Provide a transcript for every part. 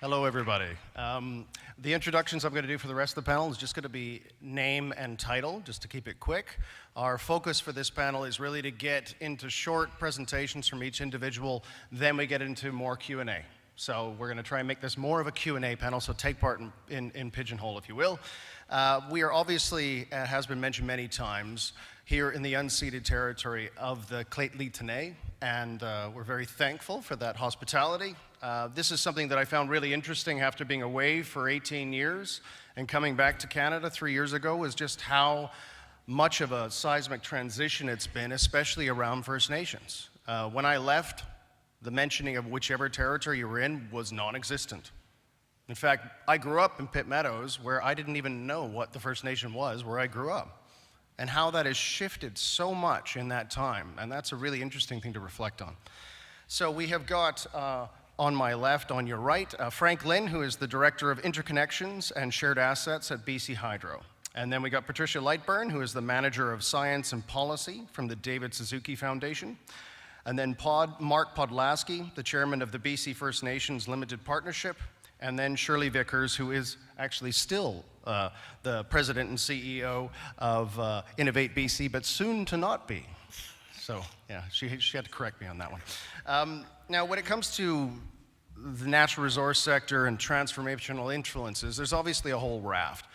Hello, everybody. The introductions I'm going to do for the rest of the panel is just going to be name and title, just to keep it quick. Our focus for this panel is really to get into short presentations from each individual, then we get into more Q&A. So we're going to try and make this more of a Q&A panel, so take part in Pigeonhole, if you will. We are obviously, has been mentioned many times, here in the unceded territory of the Lheidli, and we're very thankful for that hospitality. This is something that I found really interesting after being away for 18 years and coming back to Canada 3 years ago, was just how much of a seismic transition it's been, especially around First Nations. When I left, the mentioning of whichever territory you were in was non-existent. In fact, I grew up in Pitt Meadows, where I didn't even know what the First Nation was where I grew up, and how that has shifted so much in that time, and that's a really interesting thing to reflect on. So we have got, on my left, on your right, Frank Lynn, who is the Director of Interconnections and Shared Assets at BC Hydro. And then we got Patricia Lightburn, who is the Manager of Science and Policy from the David Suzuki Foundation. And then Mark Podlasly, the Chairman of the BC First Nations Limited Partnership. And then Shirley Vickers, who is actually still the President and CEO of Innovate BC, but soon to not be. So yeah, she had to correct me on that one. Now, when it comes to the natural resource sector and transformational influences, there's obviously a whole raft.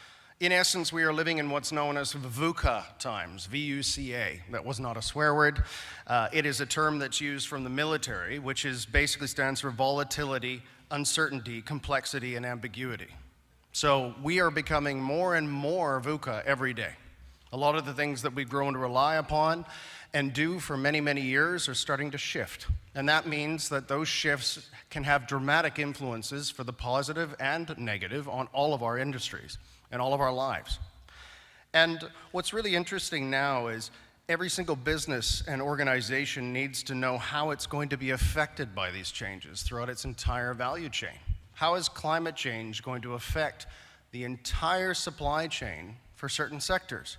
In essence, we are living in what's known as VUCA times, V-U-C-A. That was not a swear word. It is a term that's used from the military, which is basically stands for volatility, uncertainty, complexity, and ambiguity. So we are becoming more and more VUCA every day. A lot of the things that we've grown to rely upon and do for many, many years are starting to shift. And that means that those shifts can have dramatic influences for the positive and negative on all of our industries and all of our lives. And what's really interesting now is every single business and organization needs to know how it's going to be affected by these changes throughout its entire value chain. How is climate change going to affect the entire supply chain for certain sectors?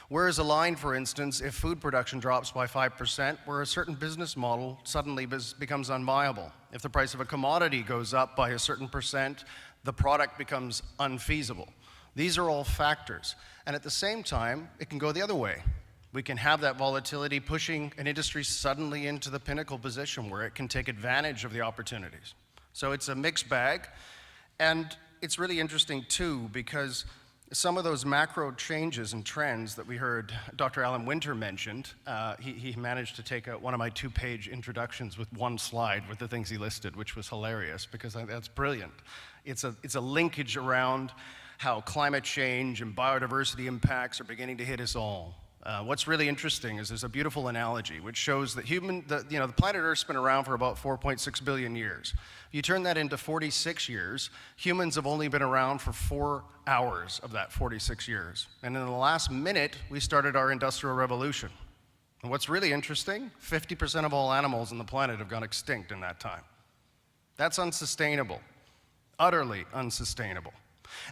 Where is a line, for instance, if food production drops by 5%, where a certain business model suddenly becomes unviable? If the price of a commodity goes up by a certain percent, the product becomes unfeasible. These are all factors. And at the same time, it can go the other way. We can have that volatility pushing an industry suddenly into the pinnacle position where it can take advantage of the opportunities. So it's a mixed bag. And it's really interesting too, because some of those macro changes and trends that we heard Dr. Alan Winter mentioned, he managed to take out one of my 2-page introductions with one slide with the things he listed, which was hilarious because that's brilliant. It's a linkage around how climate change and biodiversity impacts are beginning to hit us all. What's really interesting is there's a beautiful analogy which shows that the planet Earth's been around for about 4.6 billion years. If you turn that into 46 years, humans have only been around for 4 hours of that 46 years. And in the last minute, we started our industrial revolution. And what's really interesting, 50% of all animals on the planet have gone extinct in that time. That's unsustainable, utterly unsustainable.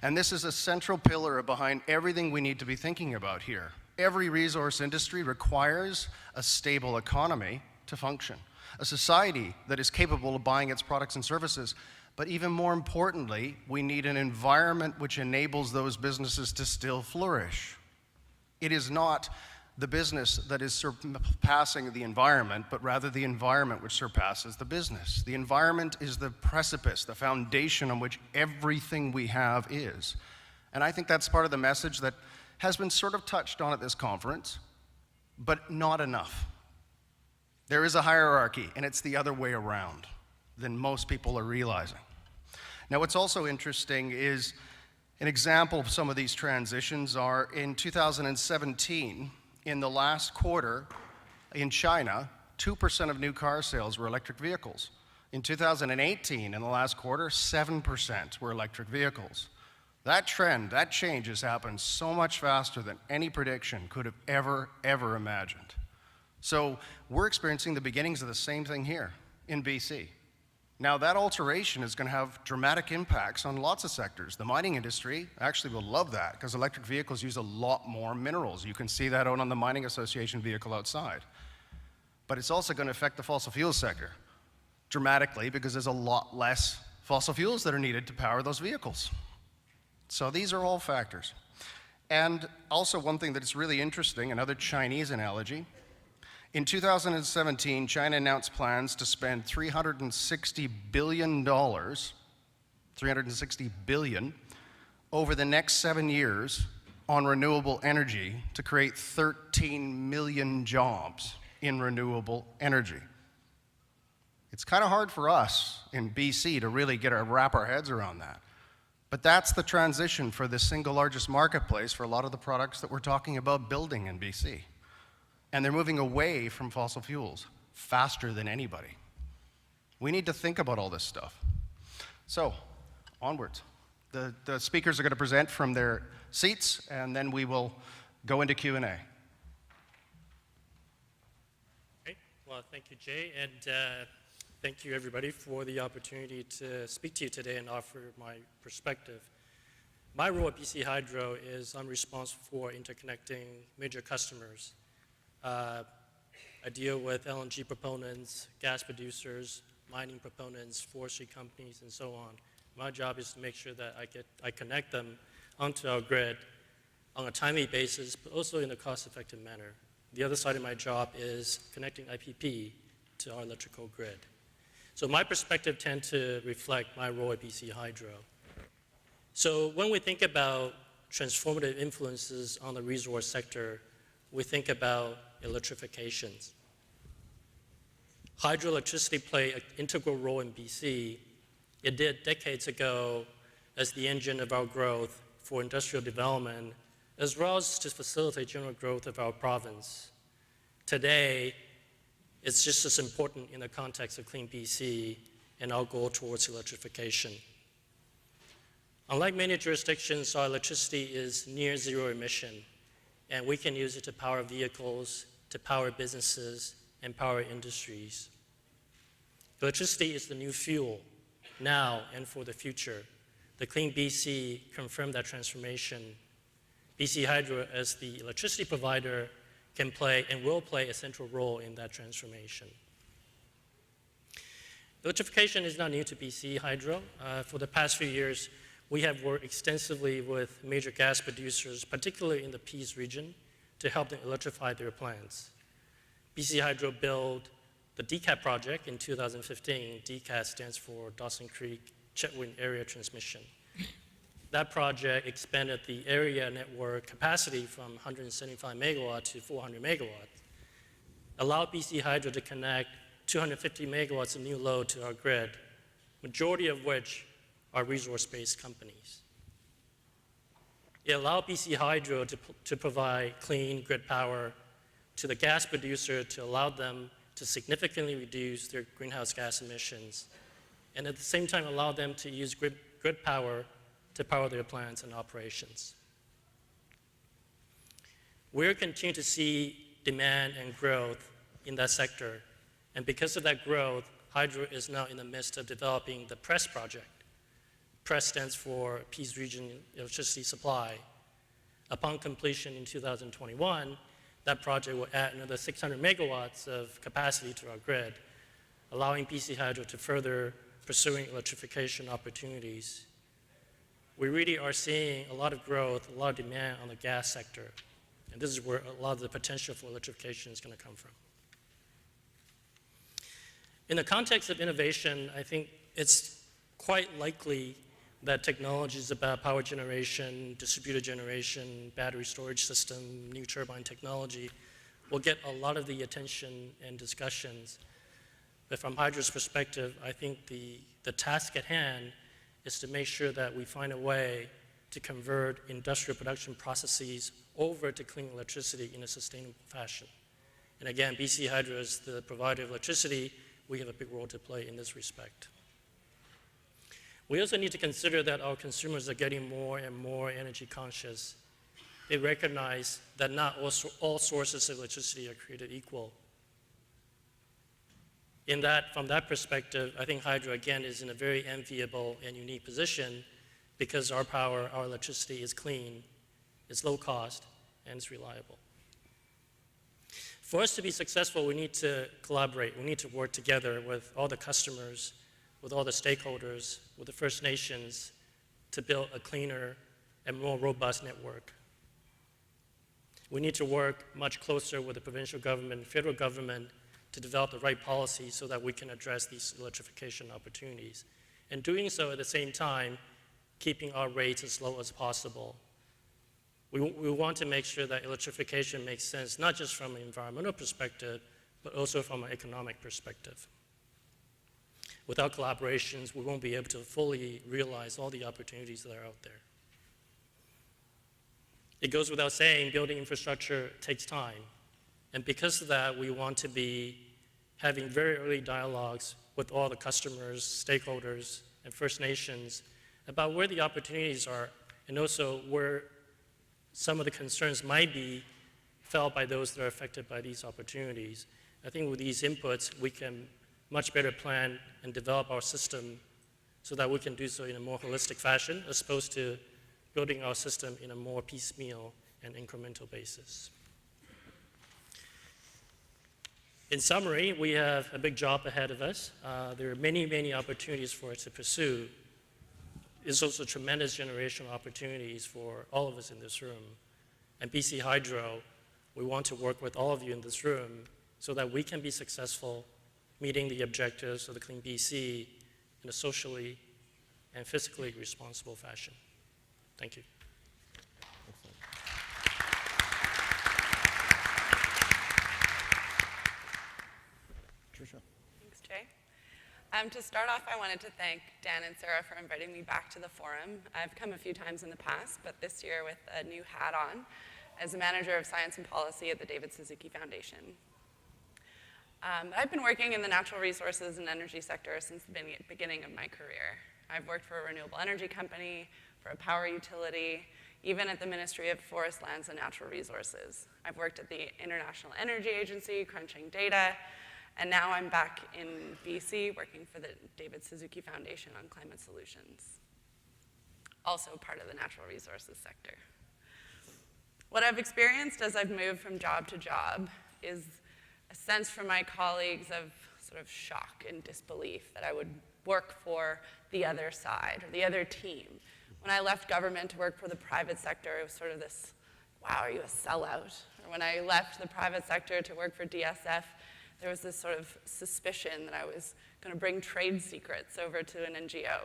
And this is a central pillar behind everything we need to be thinking about here. Every resource industry requires a stable economy to function, a society that is capable of buying its products and services. But even more importantly, we need an environment which enables those businesses to still flourish. It is not the business that is surpassing the environment, but rather the environment which surpasses the business. The environment is the precipice, the foundation on which everything we have is. And I think that's part of the message that has been sort of touched on at this conference, but not enough. There is a hierarchy, and it's the other way around than most people are realizing. Now, what's also interesting is an example of some of these transitions are in 2017, in the last quarter in China, 2% of new car sales were electric vehicles. In 2018, in the last quarter, 7% were electric vehicles. That trend, that change has happened so much faster than any prediction could have ever imagined. So we're experiencing the beginnings of the same thing here in BC. Now that alteration is going to have dramatic impacts on lots of sectors. The mining industry actually will love that because electric vehicles use a lot more minerals. You can see that out on the Mining Association vehicle outside. But it's also going to affect the fossil fuel sector dramatically because there's a lot less fossil fuels that are needed to power those vehicles. So these are all factors. And also one thing that's really interesting, another Chinese analogy. In 2017, China announced plans to spend $360 billion, $360 billion, over the next 7 years on renewable energy to create 13 million jobs in renewable energy. It's kind of hard for us in BC to really wrap our heads around that. But that's the transition for the single largest marketplace for a lot of the products that we're talking about building in BC. And they're moving away from fossil fuels faster than anybody. We need to think about all this stuff. So, onwards. The speakers are going to present from their seats, and then we will go into Q&A. Great. Well, thank you, Jay, and thank you, everybody, for the opportunity to speak to you today and offer my perspective. My role at BC Hydro is I'm responsible for interconnecting major customers. I deal with LNG proponents, gas producers, mining proponents, forestry companies, and so on. My job is to make sure that I connect them onto our grid on a timely basis, but also in a cost-effective manner. The other side of my job is connecting IPP to our electrical grid. So my perspective tends to reflect my role at BC Hydro. So when we think about transformative influences on the resource sector, we think about electrification. Hydroelectricity played an integral role in BC. It did decades ago as the engine of our growth for industrial development, as well as to facilitate general growth of our province. Today, it's just as important in the context of Clean BC and our goal towards electrification. Unlike many jurisdictions, our electricity is near zero emission, and we can use it to power vehicles, to power businesses, and power industries. Electricity is the new fuel, now and for the future. The Clean BC confirmed that transformation. BC Hydro, as the electricity provider, can play and will play a central role in that transformation. Electrification is not new to BC Hydro. For the past few years, we have worked extensively with major gas producers, particularly in the Peace region, to help them electrify their plants. BC Hydro built the DCAT project in 2015. DCAT stands for Dawson Creek Chetwynd Area Transmission. That project expanded the area network capacity from 175 megawatts to 400 megawatts, allowed BC Hydro to connect 250 megawatts of new load to our grid, majority of which are resource-based companies. It allowed BC Hydro to provide clean grid power to the gas producer to allow them to significantly reduce their greenhouse gas emissions, and at the same time allow them to use grid power to power their plants and operations. We're continuing to see demand and growth in that sector, and because of that growth, Hydro is now in the midst of developing the PRESS project. PRESS stands for Peace Region Electricity Supply. Upon completion in 2021, that project will add another 600 megawatts of capacity to our grid, allowing BC Hydro to further pursuing electrification opportunities. We really are seeing a lot of growth, a lot of demand on the gas sector, and this is where a lot of the potential for electrification is going to come from. In the context of innovation, I think it's quite likely that technologies about power generation, distributed generation, battery storage system, new turbine technology will get a lot of the attention and discussions. But from Hydro's perspective, I think the task at hand is to make sure that we find a way to convert industrial production processes over to clean electricity in a sustainable fashion. And again, BC Hydro is the provider of electricity. We have a big role to play in this respect. We also need to consider that our consumers are getting more and more energy conscious. They recognize that not all sources of electricity are created equal. From that perspective, I think Hydro, again, is in a very enviable and unique position because our power, our electricity is clean, it's low cost, and it's reliable. For us to be successful, we need to collaborate. We need to work together with all the customers with all the stakeholders, with the First Nations, to build a cleaner and more robust network. We need to work much closer with the provincial government, federal government, to develop the right policies so that we can address these electrification opportunities. And doing so at the same time, keeping our rates as low as possible. We want to make sure that electrification makes sense, not just from an environmental perspective, but also from an economic perspective. Without collaborations, we won't be able to fully realize all the opportunities that are out there. It goes without saying, building infrastructure takes time. And because of that, we want to be having very early dialogues with all the customers, stakeholders, and First Nations about where the opportunities are, and also where some of the concerns might be felt by those that are affected by these opportunities. I think with these inputs, we can much better plan and develop our system so that we can do so in a more holistic fashion, as opposed to building our system in a more piecemeal and incremental basis. In summary, we have a big job ahead of us. There are many, many opportunities for us to pursue. There's also tremendous generational opportunities for all of us in this room. And BC Hydro, we want to work with all of you in this room so that we can be successful meeting the objectives of the Clean BC in a socially and fiscally responsible fashion. Thank you. Patricia. Thanks, Jay. To start off, I wanted to thank Dan and Sarah for inviting me back to the forum. I've come a few times in the past, but this year with a new hat on as the Manager of Science and Policy at the David Suzuki Foundation. I've been working in the natural resources and energy sector since the beginning of my career. I've worked for a renewable energy company, for a power utility, even at the Ministry of Forest, Lands, and Natural Resources. I've worked at the International Energy Agency, crunching data, and now I'm back in BC working for the David Suzuki Foundation on climate solutions, also part of the natural resources sector. What I've experienced as I've moved from job to job is a sense from my colleagues of sort of shock and disbelief that I would work for the other side or the other team. When I left government to work for the private sector, it was sort of this, wow, are you a sellout? Or when I left the private sector to work for DSF, there was this sort of suspicion that I was going to bring trade secrets over to an NGO.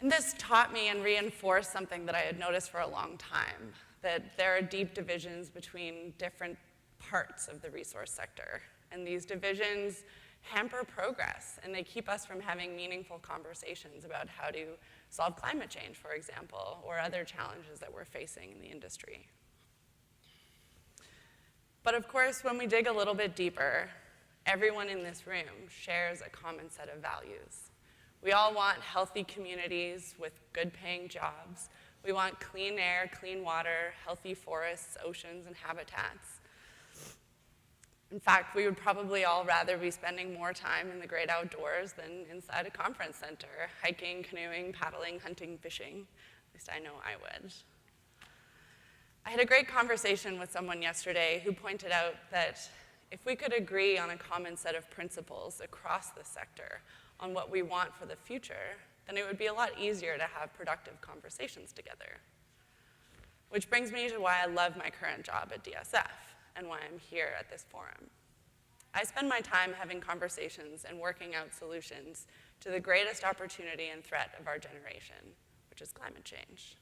And this taught me and reinforced something that I had noticed for a long time, that there are deep divisions between different parts of the resource sector. And these divisions hamper progress, and they keep us from having meaningful conversations about how to solve climate change, for example, or other challenges that we're facing in the industry. But of course, when we dig a little bit deeper, everyone in this room shares a common set of values. We all want healthy communities with good-paying jobs. We want clean air, clean water, healthy forests, oceans, and habitats. In fact, we would probably all rather be spending more time in the great outdoors than inside a conference center, hiking, canoeing, paddling, hunting, fishing. At least I know I would. I had a great conversation with someone yesterday who pointed out that if we could agree on a common set of principles across the sector on what we want for the future, then it would be a lot easier to have productive conversations together. Which brings me to why I love my current job at DSF and why I'm here at this forum. I spend my time having conversations and working out solutions to the greatest opportunity and threat of our generation, which is climate change.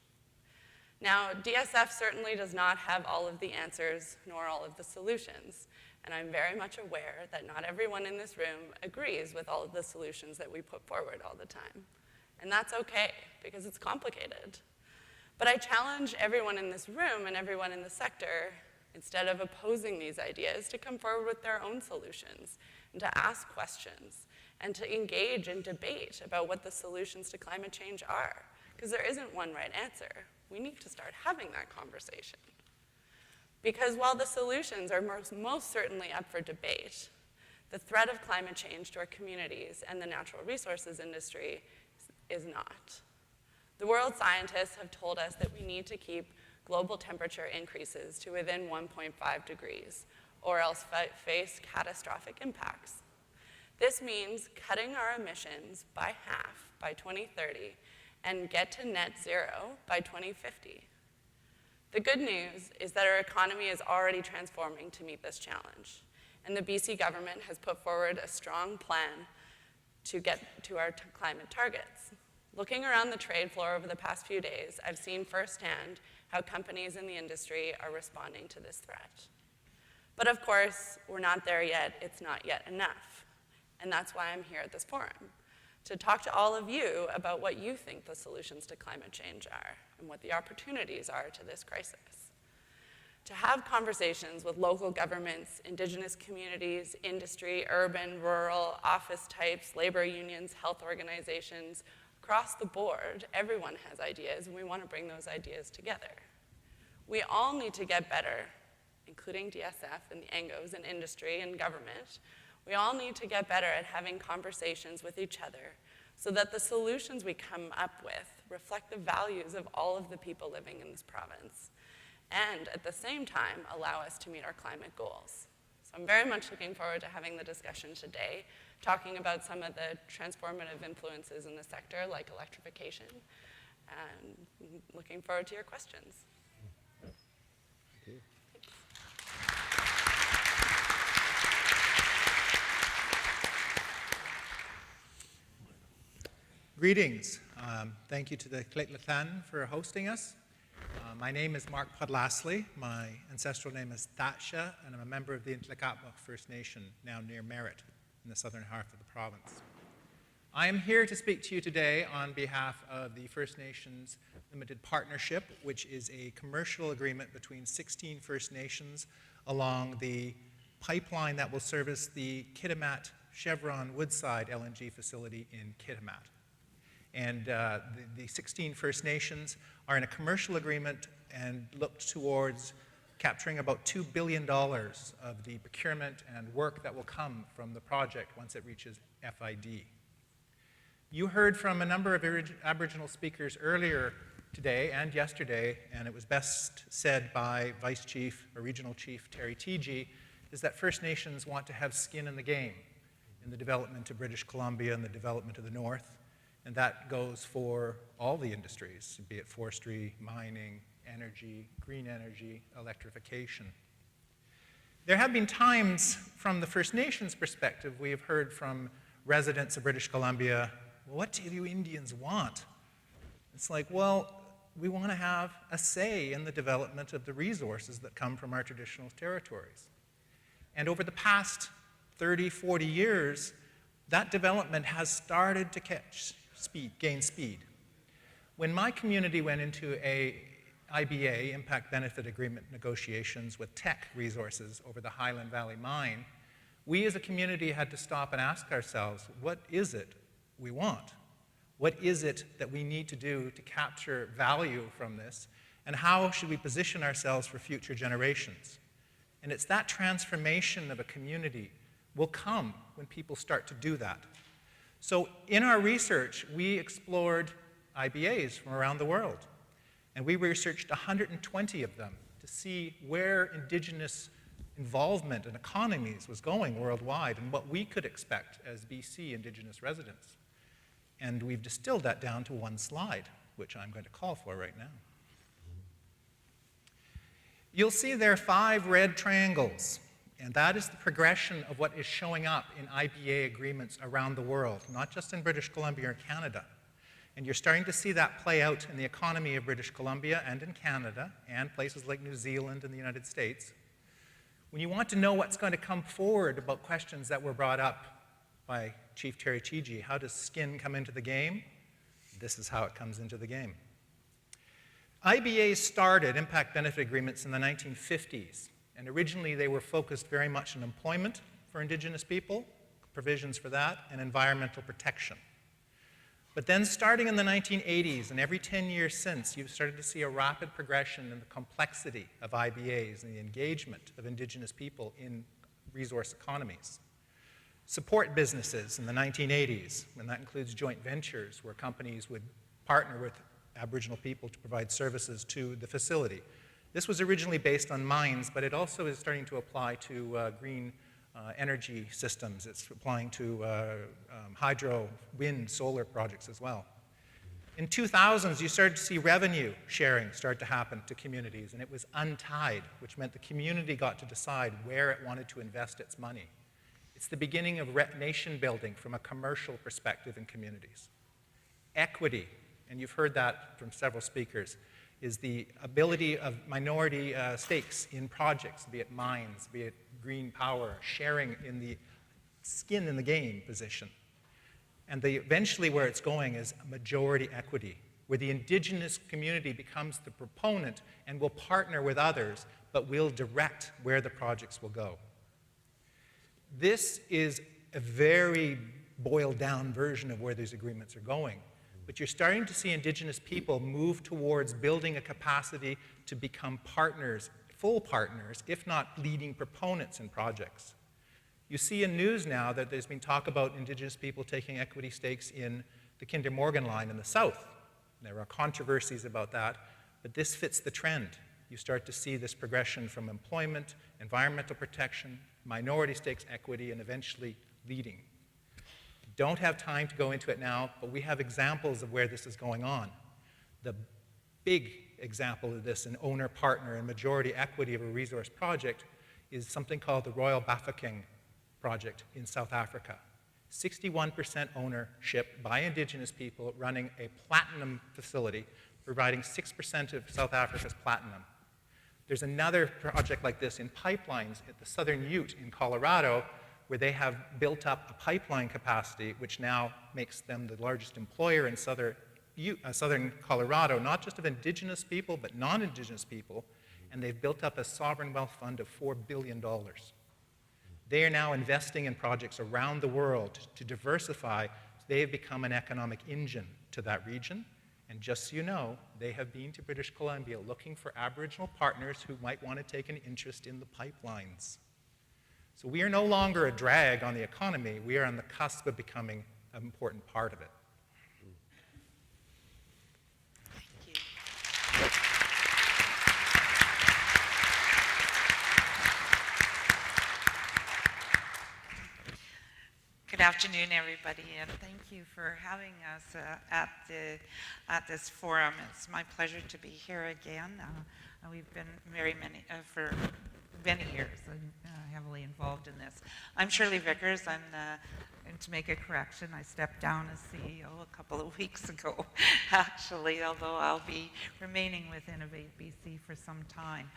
Now, DSF certainly does not have all of the answers nor all of the solutions, and I'm very much aware that not everyone in this room agrees with all of the solutions that we put forward all the time. And that's okay, because it's complicated. But I challenge everyone in this room and everyone in the sector, instead of opposing these ideas, to come forward with their own solutions and to ask questions and to engage in debate about what the solutions to climate change are. Because there isn't one right answer. We need to start having that conversation. Because while the solutions are most certainly up for debate, the threat of climate change to our communities and the natural resources industry is not. The world scientists have told us that we need to keep global temperature increases to within 1.5 degrees, or else face catastrophic impacts. This means cutting our emissions by half by 2030 and get to net zero by 2050. The good news is that our economy is already transforming to meet this challenge, and the BC government has put forward a strong plan to get to our climate targets. Looking around the trade floor over the past few days, I've seen firsthand how companies in the industry are responding to this threat. But of course, we're not there yet. It's not yet enough. And that's why I'm here at this forum, to talk to all of you about what you think the solutions to climate change are and what the opportunities are to this crisis. To have conversations with local governments, Indigenous communities, industry, urban, rural, office types, labor unions, health organizations, across the board, everyone has ideas, and we want to bring those ideas together. We all need to get better, including DSF and the ANGOs and industry and government. We all need to get better at having conversations with each other so that the solutions we come up with reflect the values of all of the people living in this province, and at the same time allow us to meet our climate goals. So I'm very much looking forward to having the discussion today, talking about some of the transformative influences in the sector, like electrification, and looking forward to your questions. Greetings. Thank you to the Tla'amin for hosting us. My name is Mark Podlasly. My ancestral name is Patricia, and I'm a member of the Interconnections First Nation, now near Merritt, in the southern half of the province. I am here to speak to you today on behalf of the First Nations Limited Partnership, which is a commercial agreement between 16 First Nations along the pipeline that will service the Kitimat Chevron Woodside LNG facility in Kitimat. And the 16 First Nations are in a commercial agreement and look towards capturing about $2 billion of the procurement and work that will come from the project once it reaches FID. You heard from a number of Aboriginal speakers earlier today and yesterday, and it was best said by Vice Chief or Regional Chief Terry Teegee, is that First Nations want to have skin in the game in the development of British Columbia and the development of the North. And that goes for all the industries, be it forestry, mining, energy, green energy, electrification. There have been times from the First Nations perspective, we have heard from residents of British Columbia, well, what do you Indians want? It's like, well, we want to have a say in the development of the resources that come from our traditional territories. And over the past 30, 40 years, that development has started to gain speed. When my community went into a IBA, Impact Benefit Agreement negotiations with Teck Resources over the Highland Valley mine, we as a community had to stop and ask ourselves, what is it we want? What is it that we need to do to capture value from this? And how should we position ourselves for future generations? And it's that transformation of a community will come when people start to do that. So in our research, we explored IBAs from around the world. And we researched 120 of them to see where Indigenous involvement in economies was going worldwide and what we could expect as BC Indigenous residents. And we've distilled that down to one slide, which I'm going to call for right now. You'll see there are 5 red triangles. And that is the progression of what is showing up in IBA agreements around the world, not just in British Columbia or Canada. And you're starting to see that play out in the economy of British Columbia and in Canada and places like New Zealand and the United States. When you want to know what's going to come forward about questions that were brought up by Chief Terry Teegee, how does skin come into the game? This is how it comes into the game. IBAs started, Impact Benefit Agreements, in the 1950s. And originally, they were focused very much on employment for Indigenous people, provisions for that, and environmental protection. But then starting in the 1980s, and every 10 years since, you've started to see a rapid progression in the complexity of IBAs and the engagement of Indigenous people in resource economies. Support businesses in the 1980s, and that includes joint ventures where companies would partner with Aboriginal people to provide services to the facility. This was originally based on mines, but it also is starting to apply to green energy systems. It's applying to hydro, wind, solar projects as well. In 2000s, you started to see revenue sharing start to happen to communities, and it was untied, which meant the community got to decide where it wanted to invest its money. It's the beginning of nation building from a commercial perspective in communities. Equity, and you've heard that from several speakers, is the ability of minority stakes in projects, be it mines, be it green power, sharing in the skin in the game position. And eventually where it's going is majority equity, where the indigenous community becomes the proponent and will partner with others, but will direct where the projects will go. This is a very boiled down version of where these agreements are going. But you're starting to see Indigenous people move towards building a capacity to become partners, full partners, if not leading proponents in projects. You see in news now that there's been talk about Indigenous people taking equity stakes in the Kinder Morgan line in the south. There are controversies about that, but this fits the trend. You start to see this progression from employment, environmental protection, minority stakes equity, and eventually leading. Don't have time to go into it now, but we have examples of where this is going on. The big example of this, an owner, partner, and majority equity of a resource project, is something called the Royal Bafokeng project in South Africa. 61% ownership by Indigenous people running a platinum facility, providing 6% of South Africa's platinum. There's another project like this in pipelines at the Southern Ute in Colorado, where they have built up a pipeline capacity, which now makes them the largest employer in southern Colorado, not just of Indigenous people, but non-Indigenous people, and they've built up a sovereign wealth fund of $4 billion. They are now investing in projects around the world to diversify. They have become an economic engine to that region, and just so you know, they have been to British Columbia looking for Aboriginal partners who might want to take an interest in the pipelines. So we are no longer a drag on the economy. We are on the cusp of becoming an important part of it. Thank you. Good afternoon, everybody, and thank you for having us at this forum. It's my pleasure to be here again. We've been for many years heavily involved in this. I'm Shirley Vickers. And to make a correction, I stepped down as CEO a couple of weeks ago, actually, although I'll be remaining with Innovate BC for some time.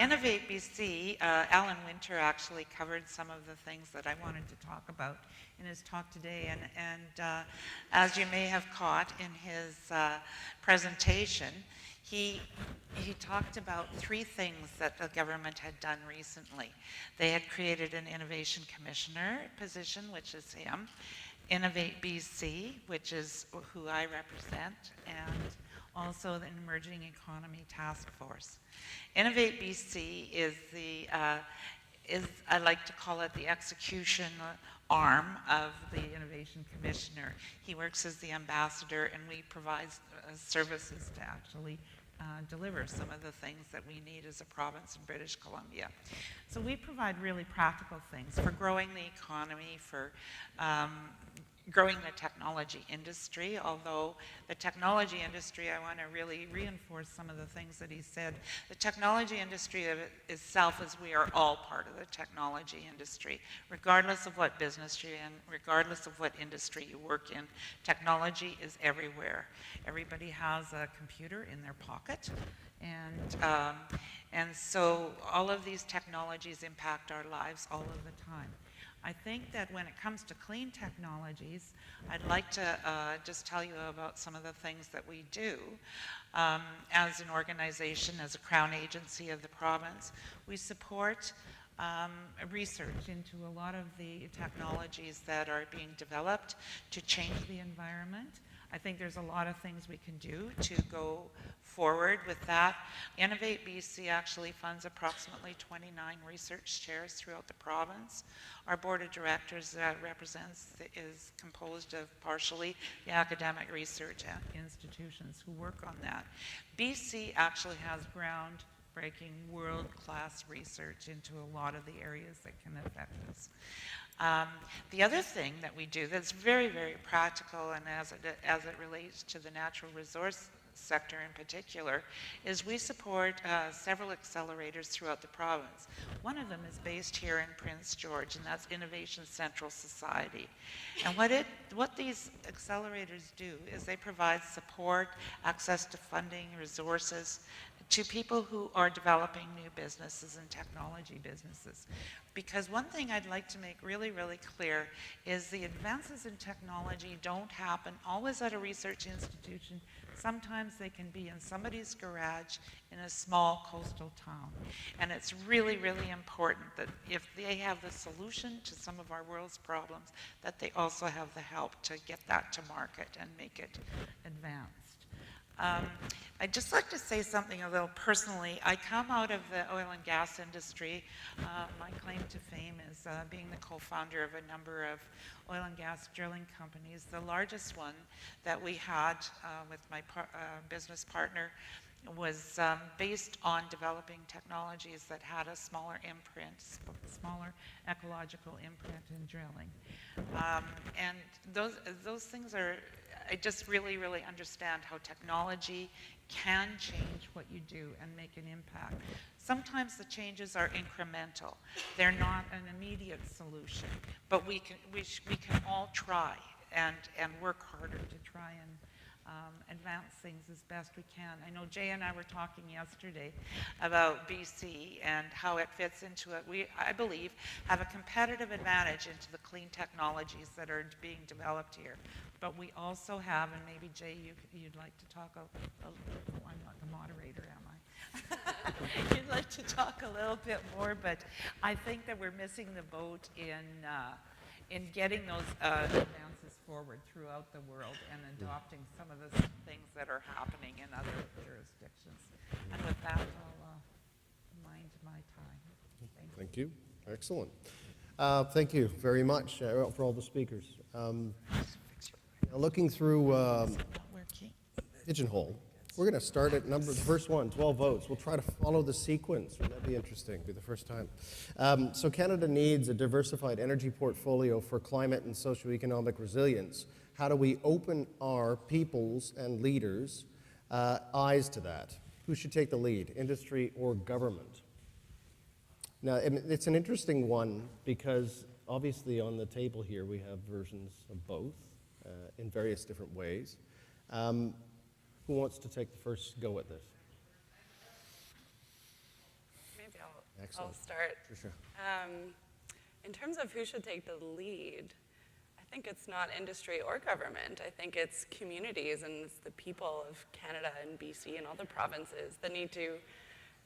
Innovate BC, Alan Winter actually covered some of the things that I wanted to talk about in his talk today. And as you may have caught in his presentation, he talked about three things that the government had done recently. They had created an Innovation Commissioner position, which is him, Innovate BC, which is who I represent, and also the Emerging Economy Task Force. Innovate BC is I like to call it the execution arm of the Innovation Commissioner. He works as the ambassador, and we provide services to actually deliver some of the things that we need as a province in British Columbia. So we provide really practical things for growing the economy, for growing the technology industry, although the technology industry, I want to really reinforce some of the things that he said. The technology industry itself is we are all part of the technology industry. Regardless of what business you're in, regardless of what industry you work in, technology is everywhere. Everybody has a computer in their pocket, and so all of these technologies impact our lives all of the time. I think that when it comes to clean technologies, I'd like to just tell you about some of the things that we do. As an organization, as a Crown agency of the province, we support research into a lot of the technologies that are being developed to change the environment. I think there's a lot of things we can do to go forward with that. Innovate BC actually funds approximately 29 research chairs throughout the province. Our board of directors is composed of partially the academic research institutions who work on that. BC actually has ground breaking world-class research into a lot of the areas that can affect us. The other thing that we do that's very, very practical, and as it relates to the natural resource sector in particular, is we support several accelerators throughout the province. One of them is based here in Prince George, and that's Innovation Central Society. And what these accelerators do is they provide support, access to funding, resources to people who are developing new businesses and technology businesses. Because one thing I'd like to make really, really clear is the advances in technology don't happen always at a research institution. Sometimes they can be in somebody's garage in a small coastal town. And it's really, really important that if they have the solution to some of our world's problems, that they also have the help to get that to market and make it advanced. I'd just like to say something a little personally. I come out of the oil and gas industry. My claim to fame is being the co-founder of a number of oil and gas drilling companies. The largest one that we had with my business partner was based on developing technologies that had a smaller imprint, smaller ecological imprint in drilling. And those things are, I just really, really understand how technology can change what you do and make an impact. Sometimes the changes are incremental. They're not an immediate solution, but we can all try and work harder to try and advance things as best we can. I know Jay and I were talking yesterday about BC and how it fits into it. We, I believe, have a competitive advantage into the clean technologies that are being developed here. But we also have, and maybe Jay, you'd like to talk I'm not the moderator, am I? You'd like to talk a little bit more, but I think that we're missing the boat in getting those advances forward throughout the world and adopting some of the things that are happening in other jurisdictions. And with that, I'll mind my time. Thank you. Excellent. Thank you very much for all the speakers. Looking through Pigeonhole, we're going to start at the first one, 12 votes. We'll try to follow the sequence. That'd be interesting, be the first time. So Canada needs a diversified energy portfolio for climate and socioeconomic resilience. How do we open our people's and leaders' eyes to that? Who should take the lead, industry or government? Now, it's an interesting one because obviously on the table here we have versions of both in various different ways. Who wants to take the first go at this? Maybe I'll start. Patricia. In terms of who should take the lead, I think it's not industry or government. I think it's communities and it's the people of Canada and BC and all the provinces that need to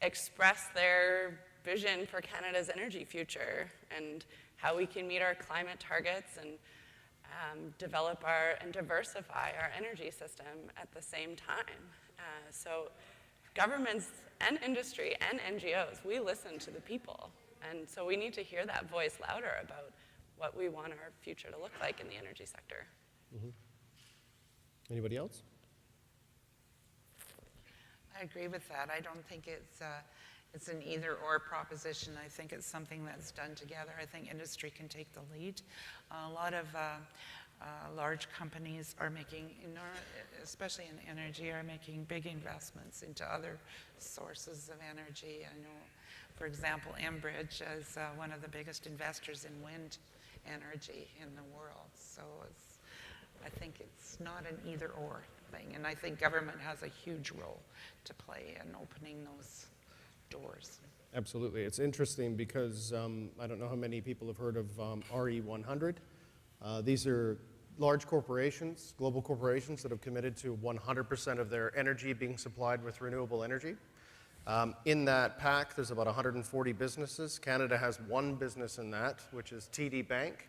express their vision for Canada's energy future and how we can meet our climate targets and develop and diversify our energy system at the same time. So governments and industry and NGOs, we listen to the people. And so we need to hear that voice louder about what we want our future to look like in the energy sector. Mm-hmm. Anybody else? I agree with that. I don't think it's an either-or proposition. I think it's something that's done together. I think industry can take the lead. A lot of large companies are making, especially in energy, are making big investments into other sources of energy. I know, for example, Enbridge is one of the biggest investors in wind energy in the world. So I think it's not an either-or thing. And I think government has a huge role to play in opening those doors. Absolutely. It's interesting because I don't know how many people have heard of RE100. These are large corporations, global corporations that have committed to 100% of their energy being supplied with renewable energy. In that pack, there's about 140 businesses. Canada has one business in that, which is TD Bank.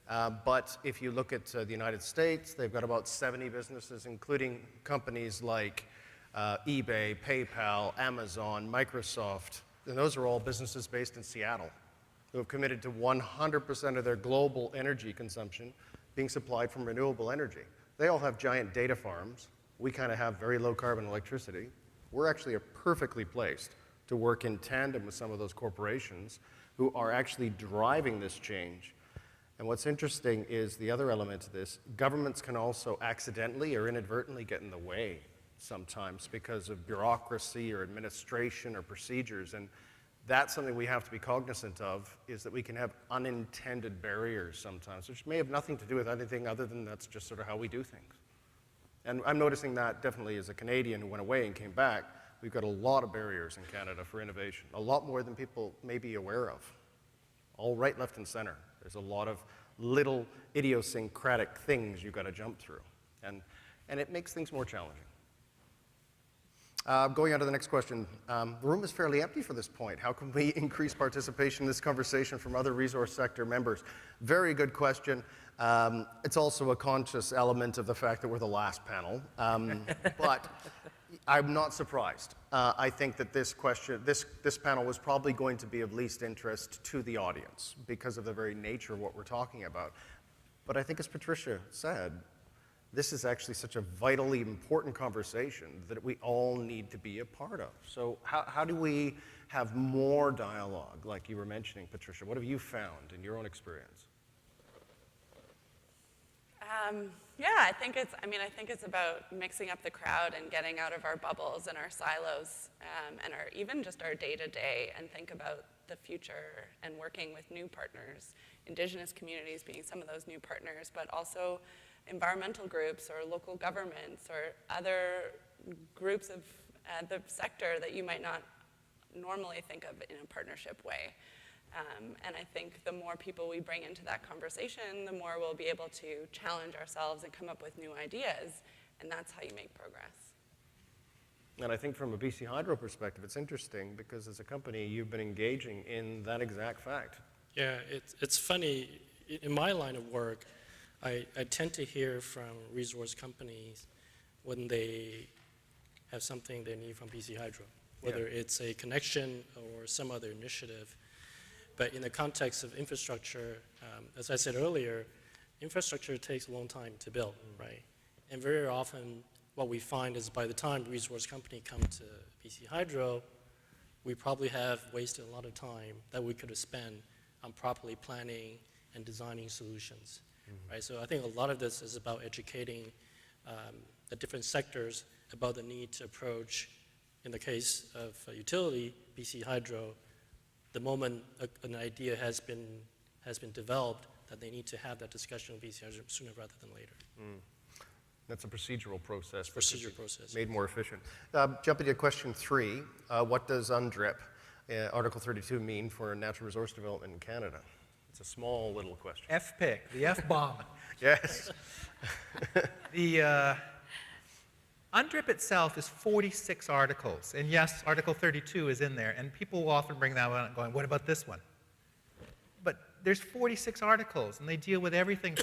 But if you look at the United States, they've got about 70 businesses, including companies like eBay, PayPal, Amazon, Microsoft. And those are all businesses based in Seattle who have committed to 100% of their global energy consumption being supplied from renewable energy. They all have giant data farms. We kind of have very low carbon electricity. We're actually perfectly placed to work in tandem with some of those corporations who are actually driving this change. And what's interesting is the other element to this, governments can also accidentally or inadvertently get in the way sometimes because of bureaucracy or administration or procedures. And that's something we have to be cognizant of, is that we can have unintended barriers sometimes, which may have nothing to do with anything other than that's just sort of how we do things. And I'm noticing that definitely as a Canadian who went away and came back, we've got a lot of barriers in Canada for innovation, a lot more than people may be aware of. All right, left, and center. There's a lot of little idiosyncratic things you've got to jump through. And it makes things more challenging. Going on to the next question. The room is fairly empty for this point. How can we increase participation in this conversation from other resource sector members? Very good question. It's also a conscious element of the fact that we're the last panel. But I'm not surprised. I think that this panel was probably going to be of least interest to the audience because of the very nature of what we're talking about. But I think, as Patricia said, this is actually such a vitally important conversation that we all need to be a part of. So how do we have more dialogue, like you were mentioning, Patricia? What have you found in your own experience? Yeah, I think it's about mixing up the crowd and getting out of our bubbles and our silos, and even just our day-to-day, and think about the future and working with new partners, Indigenous communities being some of those new partners, but also environmental groups or local governments or other groups of the sector that you might not normally think of in a partnership way. And I think the more people we bring into that conversation, the more we'll be able to challenge ourselves and come up with new ideas, and that's how you make progress. And I think from a BC Hydro perspective, it's interesting because as a company, you've been engaging in that exact fact. Yeah, it's funny. In my line of work, I tend to hear from resource companies when they have something they need from BC Hydro, whether it's a connection or some other initiative. But in the context of infrastructure, as I said earlier, infrastructure takes a long time to build, right? And very often what we find is by the time the resource company come to BC Hydro, we probably have wasted a lot of time that we could have spent on properly planning and designing solutions. Right? So I think a lot of this is about educating the different sectors about the need to approach, in the case of utility, BC Hydro, the moment an idea has been developed, that they need to have that discussion with BC Hydro sooner rather than later. That's a procedural process. Procedural process. Made more efficient. Jumping to question 3, what does UNDRIP, Article 32, mean for natural resource development in Canada? It's a small little question. FPIC, the F-bomb. Yes. The UNDRIP itself is 46 articles, and yes, Article 32 is in there, and people will often bring that one up going, what about this one? But there's 46 articles, and they deal with everything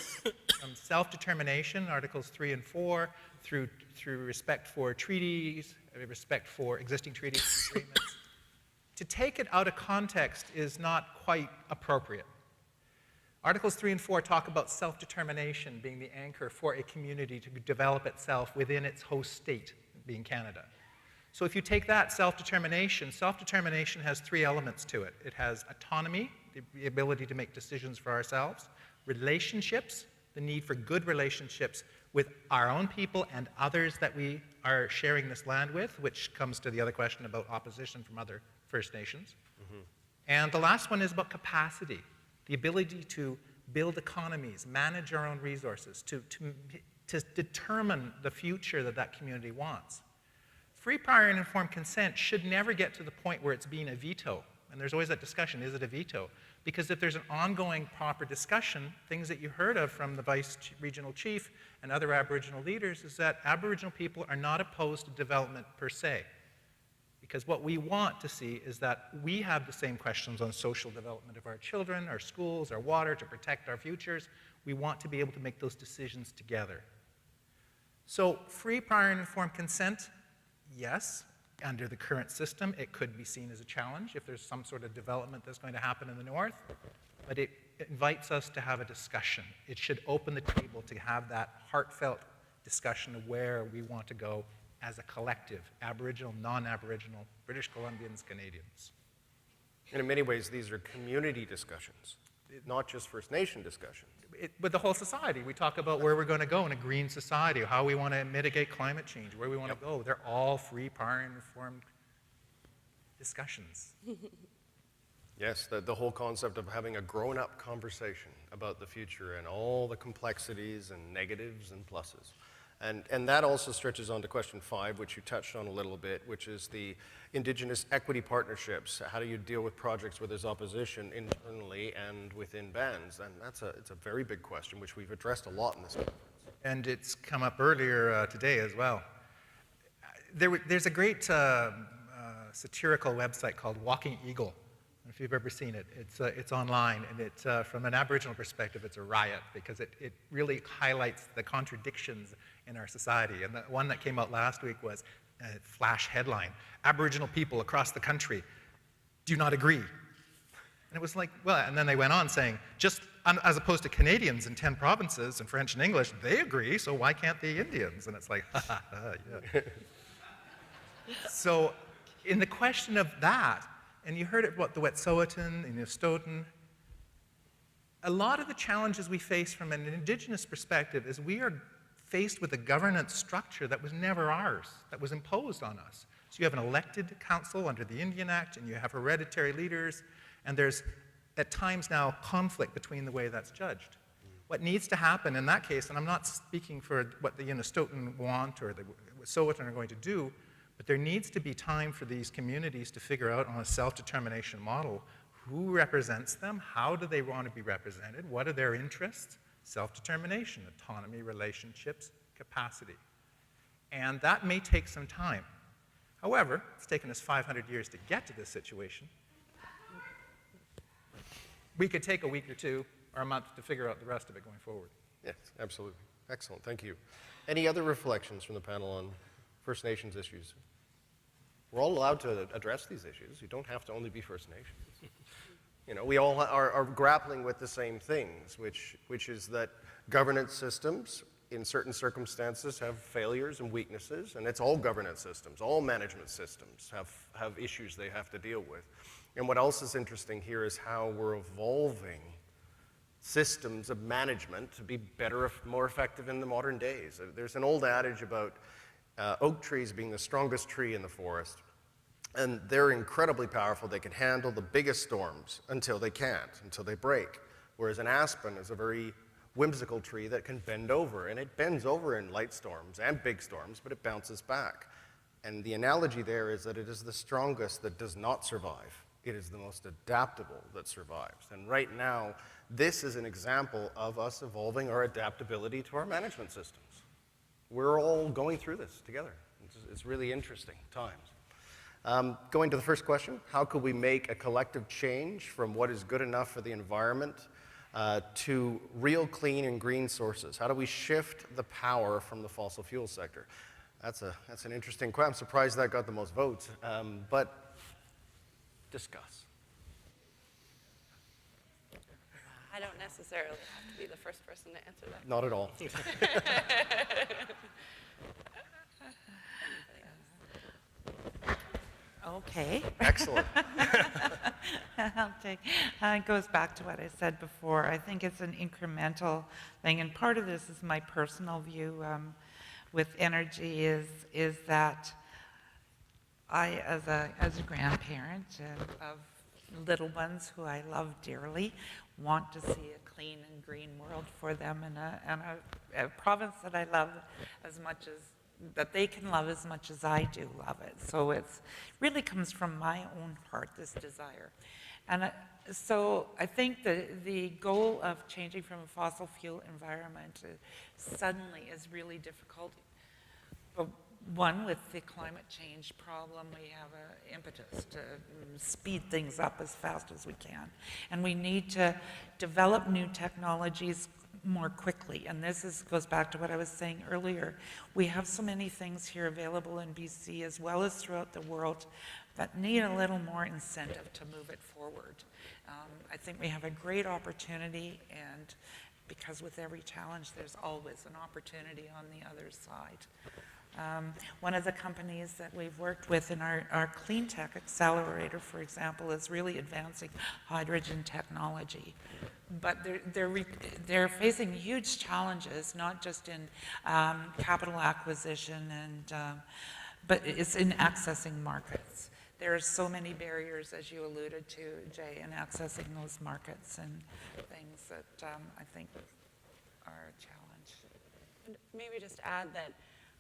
from self-determination, Articles 3 and 4, through respect for treaties, respect for existing treaties and agreements. To take it out of context is not quite appropriate. Articles 3 and 4 talk about self-determination being the anchor for a community to develop itself within its host state, being Canada. So if you take that self-determination has 3 elements to it. It has autonomy, the ability to make decisions for ourselves, relationships, the need for good relationships with our own people and others that we are sharing this land with, which comes to the other question about opposition from other First Nations. And the last one is about capacity. The ability to build economies, manage our own resources, to determine the future that community wants. Free, prior, and informed consent should never get to the point where it's being a veto. And there's always that discussion, is it a veto? Because if there's an ongoing proper discussion, things that you heard of from the Vice Regional Chief and other Aboriginal leaders is that Aboriginal people are not opposed to development per se. Because what we want to see is that we have the same questions on social development of our children, our schools, our water, to protect our futures. We want to be able to make those decisions together. So free, prior, and informed consent, yes. Under the current system, it could be seen as a challenge if there's some sort of development that's going to happen in the north. But it invites us to have a discussion. It should open the table to have that heartfelt discussion of where we want to go as a collective, Aboriginal, non-Aboriginal, British Columbians, Canadians. And in many ways, these are community discussions, not just First Nation discussions. With the whole society, we talk about where we're going to go in a green society, how we want to mitigate climate change, where we want to go. They're all free, prior, and informed discussions. Yes, the whole concept of having a grown-up conversation about the future and all the complexities and negatives and pluses. And that also stretches on to question 5, which you touched on a little bit, which is the Indigenous equity partnerships. How do you deal with projects where there's opposition internally and within bands? And it's a very big question, which we've addressed a lot in this conference. And it's come up earlier today as well. There's a great satirical website called Walking Eagle. I don't know if you've ever seen it. It's online, and from an Aboriginal perspective, it's a riot because it really highlights the contradictions in our society. And the one that came out last week was a flash headline: Aboriginal people across the country do not agree. And it was like, well, and then they went on saying, just as opposed to Canadians in 10 provinces in French and English, they agree, so why can't the Indians? And it's like, ha ha ha, yeah. So in the question of that, and you heard it about the Wet'suwet'en and the Stoughton, a lot of the challenges we face from an Indigenous perspective is we are faced with a governance structure that was never ours, that was imposed on us. So you have an elected council under the Indian Act, and you have hereditary leaders, and there's at times now conflict between the way that's judged. What needs to happen in that case, and I'm not speaking for what the Stoughton want or the Wet'suwet'en are going to do, but there needs to be time for these communities to figure out on a self-determination model who represents them, how do they want to be represented, what are their interests, self-determination, autonomy, relationships, capacity. And that may take some time. However, it's taken us 500 years to get to this situation. We could take a week or 2 or a month to figure out the rest of it going forward. Yes, absolutely. Excellent, thank you. Any other reflections from the panel on First Nations issues? We're all allowed to address these issues. You don't have to only be First Nations. You know, we all are grappling with the same things, which is that governance systems in certain circumstances have failures and weaknesses, and it's all governance systems, all management systems have issues they have to deal with. And what else is interesting here is how we're evolving systems of management to be better, more effective in the modern days. There's an old adage about oak trees being the strongest tree in the forest. And they're incredibly powerful. They can handle the biggest storms until they can't, until they break. Whereas an aspen is a very whimsical tree that can bend over. And it bends over in light storms and big storms, but it bounces back. And the analogy there is that it is the strongest that does not survive. It is the most adaptable that survives. And right now, this is an example of us evolving our adaptability to our management systems. We're all going through this together. It's really interesting times. Going to the first question, how could we make a collective change from what is good enough for the environment to real clean and green sources? How do we shift the power from the fossil fuel sector? That's an interesting question. I'm surprised that got the most votes, but discuss. I don't necessarily have to be the first person to answer that. Not at all. Okay. Excellent. I'll take, it goes back to what I said before. I think it's an incremental thing, and part of this is my personal view with energy is that I, as a grandparent of little ones who I love dearly, want to see a clean and green world for them, and a province that I love as much as that they can love as much as I do love it. So it's really comes from my own heart, this desire. And so I think the goal of changing from a fossil fuel environment suddenly is really difficult. But one, with the climate change problem, we have an impetus to speed things up as fast as we can. And we need to develop new technologies more quickly. And this goes back to what I was saying earlier. We have so many things here available in BC as well as throughout the world that need a little more incentive to move it forward. I think we have a great opportunity, and because with every challenge there's always an opportunity on the other side. One of the companies that we've worked with in our clean tech accelerator, for example, is really advancing hydrogen technology. But they're facing huge challenges, not just in capital acquisition, but it's in accessing markets. There are so many barriers, as you alluded to, Jay, in accessing those markets and things that I think are a challenge. And maybe just add that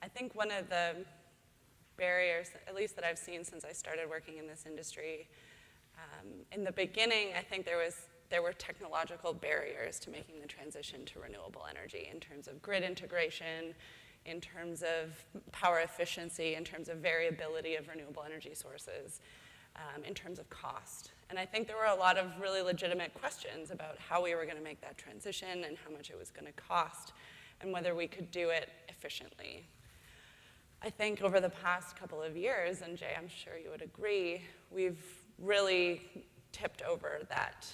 I think one of the barriers, at least that I've seen since I started working in this industry, in the beginning, I think there were technological barriers to making the transition to renewable energy in terms of grid integration, in terms of power efficiency, in terms of variability of renewable energy sources, in terms of cost. And I think there were a lot of really legitimate questions about how we were going to make that transition and how much it was going to cost and whether we could do it efficiently. I think over the past couple of years, and Jay, I'm sure you would agree, we've really tipped over that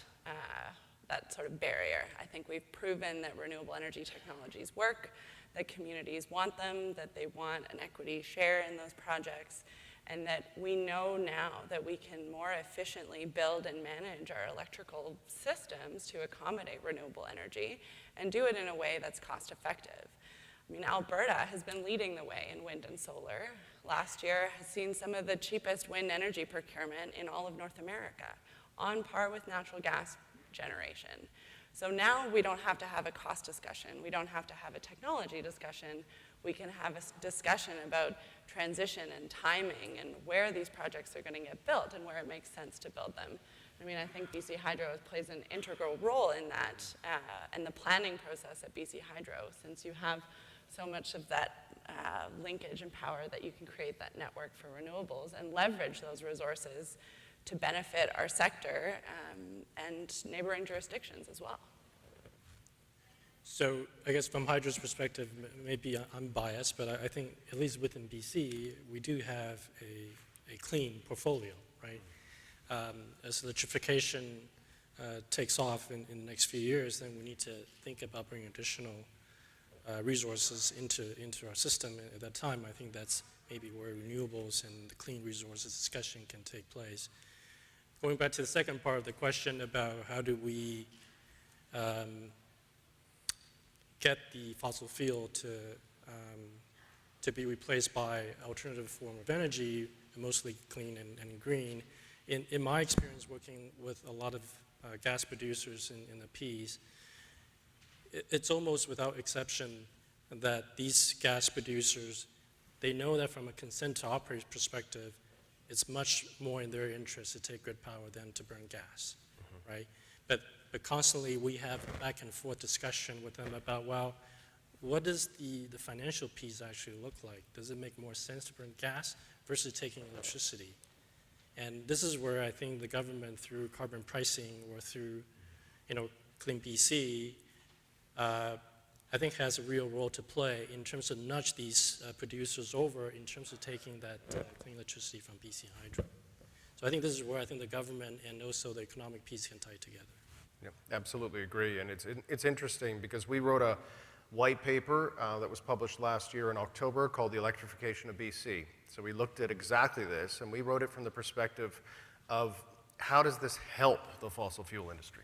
sort of barrier. I think we've proven that renewable energy technologies work, that communities want them, that they want an equity share in those projects, and that we know now that we can more efficiently build and manage our electrical systems to accommodate renewable energy and do it in a way that's cost effective. I mean, Alberta has been leading the way in wind and solar. Last year has seen some of the cheapest wind energy procurement in all of North America, on par with natural gas generation. So now we don't have to have a cost discussion. We don't have to have a technology discussion. We can have a discussion about transition and timing and where these projects are going to get built and where it makes sense to build them. I mean, I think BC Hydro plays an integral role in that and the planning process at BC Hydro, since you have so much of that linkage and power that you can create that network for renewables and leverage those resources to benefit our sector and neighboring jurisdictions as well. So I guess from Hydro's perspective, maybe I'm biased, but I think at least within BC, we do have a clean portfolio, right? As electrification takes off in the next few years, then we need to think about bringing additional resources into our system. At that time, I think that's maybe where renewables and the clean resources discussion can take place. Going back to the second part of the question about how do we get the fossil fuel to be replaced by alternative form of energy, mostly clean and green. In my experience working with a lot of gas producers in the Ps, it's almost without exception that these gas producers, they know that from a consent to operate perspective, it's much more in their interest to take grid power than to burn gas, right? But constantly we have a back and forth discussion with them about, well, what does the financial piece actually look like? Does it make more sense to burn gas versus taking electricity? And this is where I think the government, through carbon pricing or through, Clean BC, I think has a real role to play in terms of nudge these producers over in terms of taking that clean electricity from BC Hydro. So I think this is where I think the government and also the economic piece can tie together. Yep, absolutely agree. And it's interesting because we wrote a white paper that was published last year in October called the Electrification of BC. So we looked at exactly this, and we wrote it from the perspective of how does this help the fossil fuel industry?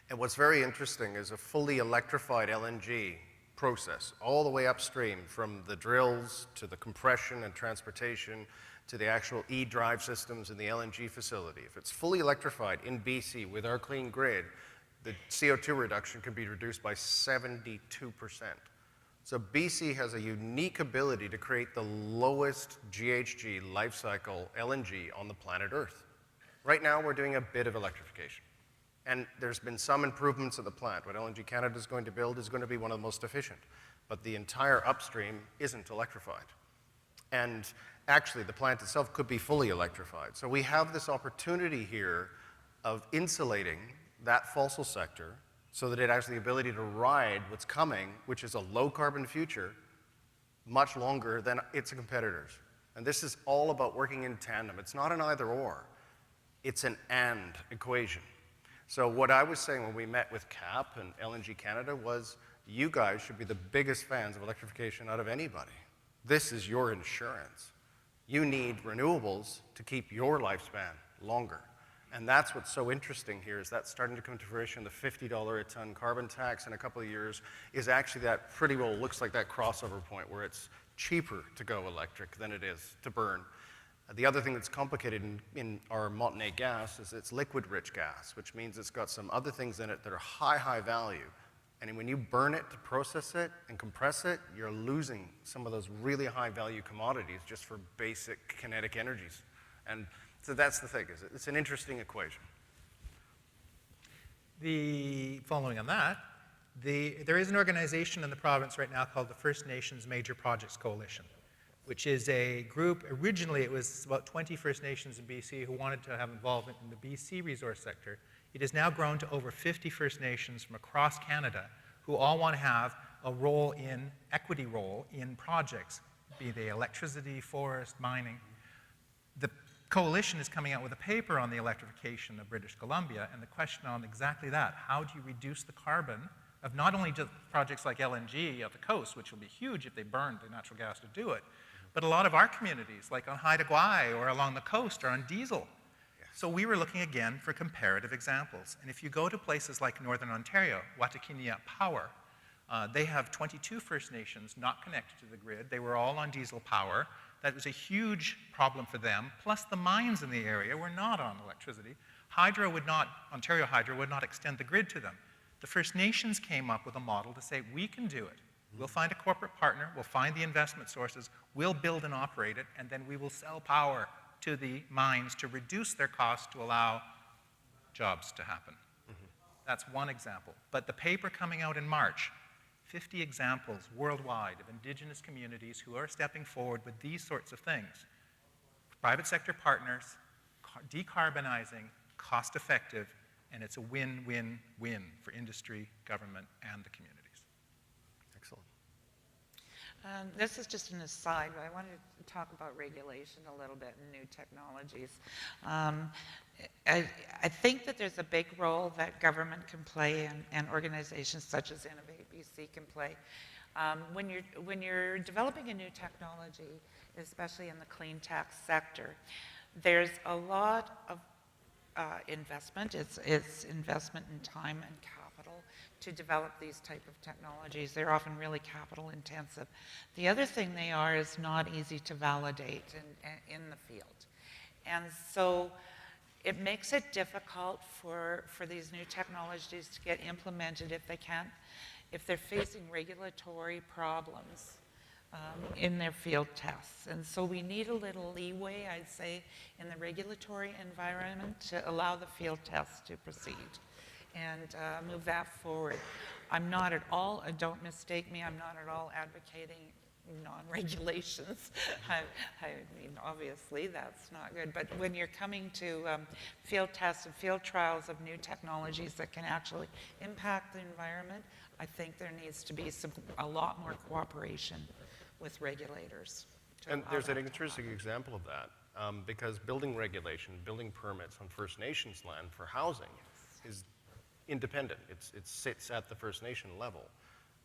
And what's very interesting is a fully electrified LNG process, all the way upstream from the drills to the compression and transportation to the actual e-drive systems in the LNG facility. If it's fully electrified in BC with our clean grid, the CO2 reduction can be reduced by 72%. So BC has a unique ability to create the lowest GHG life cycle LNG on the planet Earth. Right now, we're doing a bit of electrification. And there's been some improvements at the plant. What LNG Canada is going to build is going to be one of the most efficient. But the entire upstream isn't electrified. And actually, the plant itself could be fully electrified. So we have this opportunity here of insulating that fossil sector so that it has the ability to ride what's coming, which is a low-carbon future, much longer than its competitors. And this is all about working in tandem. It's not an either-or. It's an and equation. So what I was saying when we met with CAP and LNG Canada was, you guys should be the biggest fans of electrification out of anybody. This is your insurance. You need renewables to keep your lifespan longer. And that's what's so interesting here, is that starting to come to fruition. The $50 a ton carbon tax in a couple of years is actually that pretty well looks like that crossover point where it's cheaper to go electric than it is to burn. The other thing that's complicated in our Montney gas is it's liquid-rich gas, which means it's got some other things in it that are high value. And when you burn it to process it and compress it, you're losing some of those really high-value commodities just for basic kinetic energies. And so that's the thing, is it's an interesting equation. Following on that, there is an organization in the province right now called the First Nations Major Projects Coalition, which is a group. Originally, it was about 20 First Nations in BC who wanted to have involvement in the BC resource sector. It has now grown to over 50 First Nations from across Canada who all want to have a equity role in projects, be they electricity, forest, mining. The coalition is coming out with a paper on the electrification of British Columbia, and the question on exactly that: how do you reduce the carbon of not only just projects like LNG at the coast, which will be huge if they burned the natural gas to do it, but a lot of our communities, like on Haida Gwaii or along the coast, are on diesel. Yes. So we were looking again for comparative examples. And if you go to places like Northern Ontario, Watakinia Power, they have 22 First Nations not connected to the grid. They were all on diesel power. That was a huge problem for them. Plus the mines in the area were not on electricity. Ontario Hydro would not extend the grid to them. The First Nations came up with a model to say, we can do it. We'll find a corporate partner, we'll find the investment sources, we'll build and operate it, and then we will sell power to the mines to reduce their costs to allow jobs to happen. That's one example. But the paper coming out in March, 50 examples worldwide of Indigenous communities who are stepping forward with these sorts of things. Private sector partners, decarbonizing, cost-effective, and it's a win-win-win for industry, government, and the communities. Excellent. This is just an aside, but I wanted to talk about regulation a little bit and new technologies. I think that there's a big role that government can play and organizations such as Innovate BC can play. When you're developing a new technology, especially in the clean tech sector, there's a lot of investment. It's investment in time and capital to develop these type of technologies. They're often really capital intensive. The other thing they are is not easy to validate in the field. And so it makes it difficult for these new technologies to get implemented if they're facing regulatory problems in their field tests. And so we need a little leeway, I'd say, in the regulatory environment to allow the field tests to proceed and move that forward. I'm not at all, don't mistake me, I'm not at all advocating non-regulations. I mean, obviously that's not good, but when you're coming to field tests and field trials of new technologies that can actually impact the environment, I think there needs to be a lot more cooperation with regulators. And there's an interesting example of that, because building regulation, building permits on First Nations land for housing is independent. It sits at the First Nation level.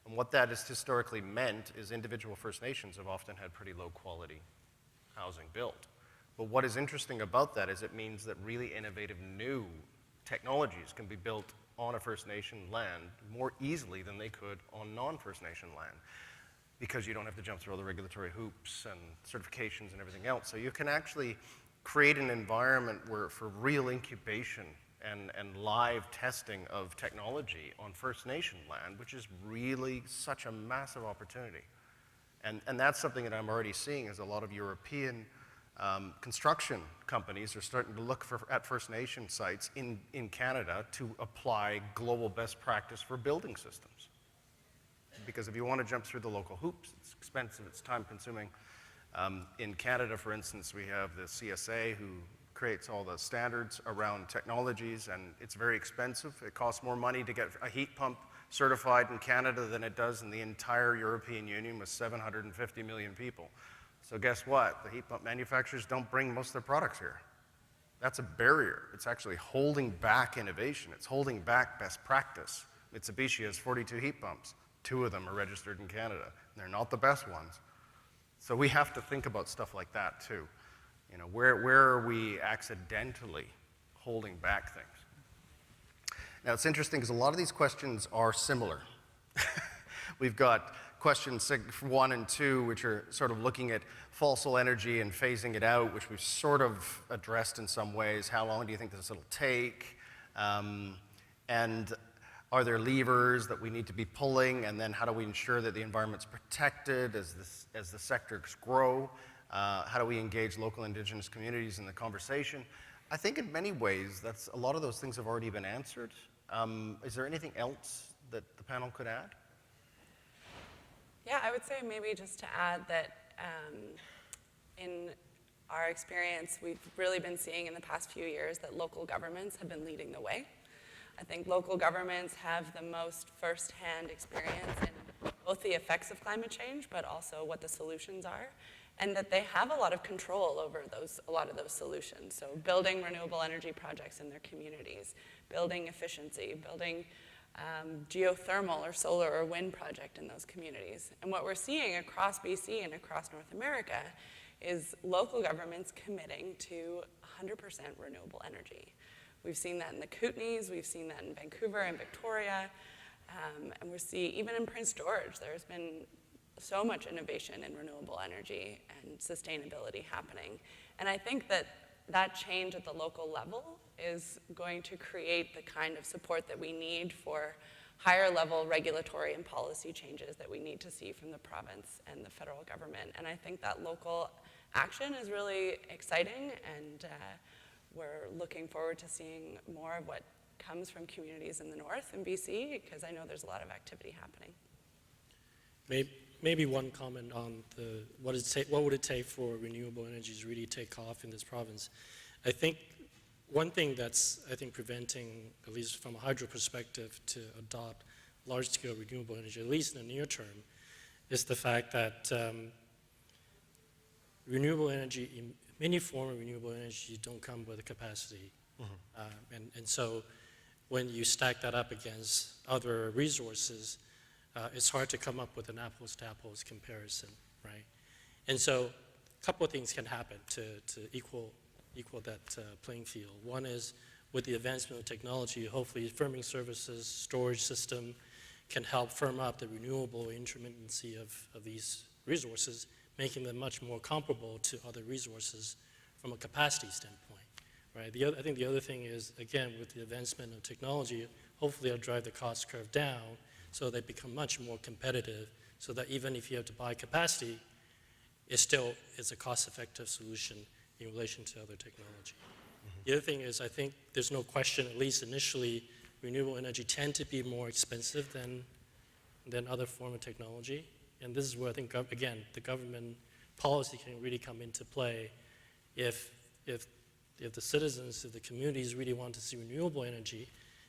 And what that has historically meant is individual First Nations have often had pretty low quality housing built. But what is interesting about that is it means that really innovative new technologies can be built on a First Nation land more easily than they could on non-First Nation land, because you don't have to jump through all the regulatory hoops and certifications and everything else. So you can actually create an environment where for real incubation and live testing of technology on First Nation land, which is really such a massive opportunity. And that's something that I'm already seeing is a lot of European construction companies are starting to look at First Nation sites in Canada to apply global best practice for building systems. Because if you want to jump through the local hoops, it's expensive, it's time consuming. In Canada, for instance, we have the CSA who creates all the standards around technologies, and it's very expensive. It costs more money to get a heat pump certified in Canada than it does in the entire European Union with 750 million people. So guess what? The heat pump manufacturers don't bring most of their products here. That's a barrier. It's actually holding back innovation. It's holding back best practice. Mitsubishi has 42 heat pumps. 2 of them are registered in Canada. And they're not the best ones. So we have to think about stuff like that too. You know, where are we accidentally holding back things? Now it's interesting because a lot of these questions are similar. We've got questions 1 and 2, which are sort of looking at fossil energy and phasing it out, which we've sort of addressed in some ways. How long do you think this will take? And are there levers that we need to be pulling? And then how do we ensure that the environment's protected as the sectors grow? How do we engage local Indigenous communities in the conversation? I think in many ways, a lot of those things have already been answered. Is there anything else that the panel could add? Yeah, I would say maybe just to add that in our experience, we've really been seeing in the past few years that local governments have been leading the way. I think local governments have the most firsthand experience in both the effects of climate change, but also what the solutions are, and that they have a lot of control over a lot of those solutions. So building renewable energy projects in their communities, building efficiency, building geothermal or solar or wind project in those communities. And what we're seeing across BC and across North America is local governments committing to 100% renewable energy. We've seen that in the Kootenays, we've seen that in Vancouver and Victoria, and we see even in Prince George, there's been so much innovation in renewable energy and sustainability happening. And I think that that change at the local level is going to create the kind of support that we need for higher level regulatory and policy changes that we need to see from the province and the federal government. And I think that local action is really exciting, and we're looking forward to seeing more of what comes from communities in the north in BC, because I know there's a lot of activity happening. Maybe one comment on what would it take for renewable energy to really take off in this province. I think one thing that's, preventing, at least from a hydro perspective, to adopt large-scale renewable energy, at least in the near term, is the fact that renewable energy, many forms of renewable energy don't come with a capacity. Mm-hmm. And so when you stack that up against other resources, it's hard to come up with an apples-to-apples comparison, right? And so a couple of things can happen to equal that playing field. One is with the advancement of technology, hopefully firming services, storage system can help firm up the renewable intermittency of these resources, making them much more comparable to other resources from a capacity standpoint, right? I think the other thing is, again, with the advancement of technology, hopefully it'll drive the cost curve down so they become much more competitive, so that even if you have to buy capacity, it still is a cost-effective solution in relation to other technology. Mm-hmm. The other thing is, I think there's no question, at least initially, renewable energy tend to be more expensive than other form of technology. And this is where I think, again, the government policy can really come into play. If the citizens, if the communities really want to see renewable energy,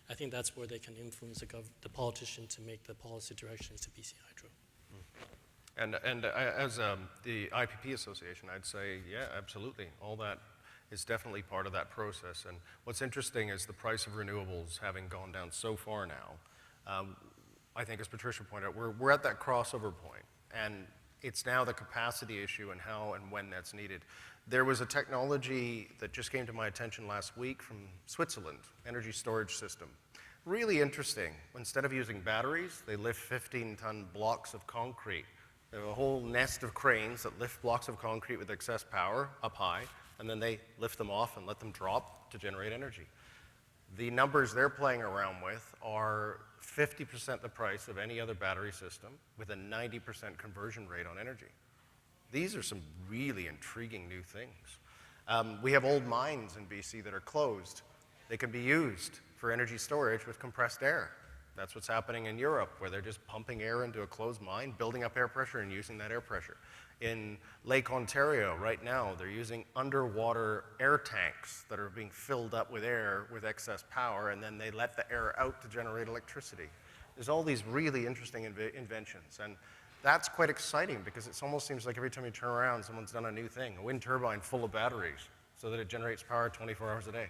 I think that's where they can influence the politician to make the policy directions to BC Hydro. And as the IPP Association, I'd say, yeah, absolutely. All that is definitely part of that process. And what's interesting is the price of renewables having gone down so far now. I think, as Patricia pointed out, we're at that crossover point, and it's now the capacity issue and how and when that's needed. There was a technology that just came to my attention last week from Switzerland, energy storage system. Really interesting. Instead of using batteries, they lift 15-ton blocks of concrete. They have a whole nest of cranes that lift blocks of concrete with excess power up high, and then they lift them off and let them drop to generate energy. The numbers they're playing around with are 50% the price of any other battery system with a 90% conversion rate on energy. These are some really intriguing new things. We have old mines in BC that are closed. They can be used for energy storage with compressed air. That's what's happening in Europe, where they're just pumping air into a closed mine, building up air pressure and using that air pressure. In Lake Ontario right now, they're using underwater air tanks that are being filled up with air with excess power, and then they let the air out to generate electricity. There's all these really interesting inventions, and that's quite exciting because it almost seems like every time you turn around, someone's done a new thing, a wind turbine full of batteries so that it generates power 24 hours a day.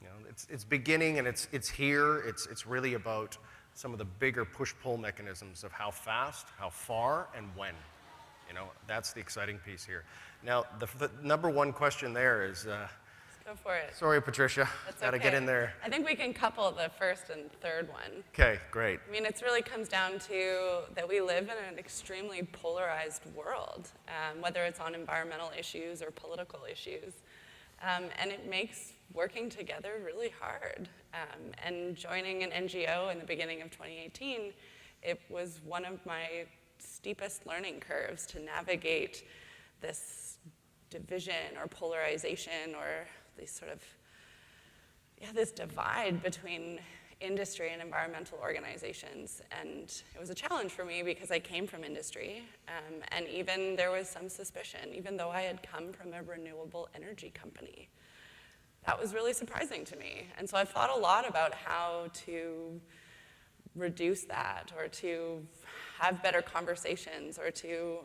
You know, it's beginning and it's here. It's really about some of the bigger push-pull mechanisms of how fast, how far, and when. You know, that's the exciting piece here. Now, the number one question there is, Go for it. sorry, Patricia, That's got to okay. get in there. I think we can couple the first and third one. Okay, great. I mean, it really comes down to that we live in an extremely polarized world, whether it's on environmental issues or political issues. And it makes working together really hard. And joining an NGO in the beginning of 2018, it was one of my steepest learning curves to navigate this division or polarization or these sort of, this divide between industry and environmental organizations. And it was a challenge for me because I came from industry, and even there was some suspicion, even though I had come from a renewable energy company. That was really surprising to me. And so I've thought a lot about how to reduce that, or to have better conversations, or to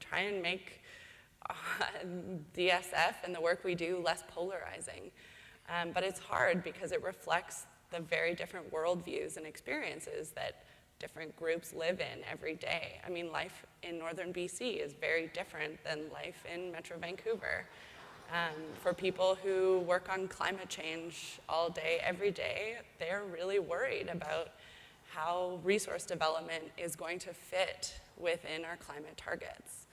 try and make DSF and the work we do less polarizing. But it's hard because it reflects the very different worldviews and experiences that different groups live in every day. I mean, life in northern BC is very different than life in Metro Vancouver. For people who work on climate change all day, every day, they're really worried about how resource development is going to fit within our climate targets.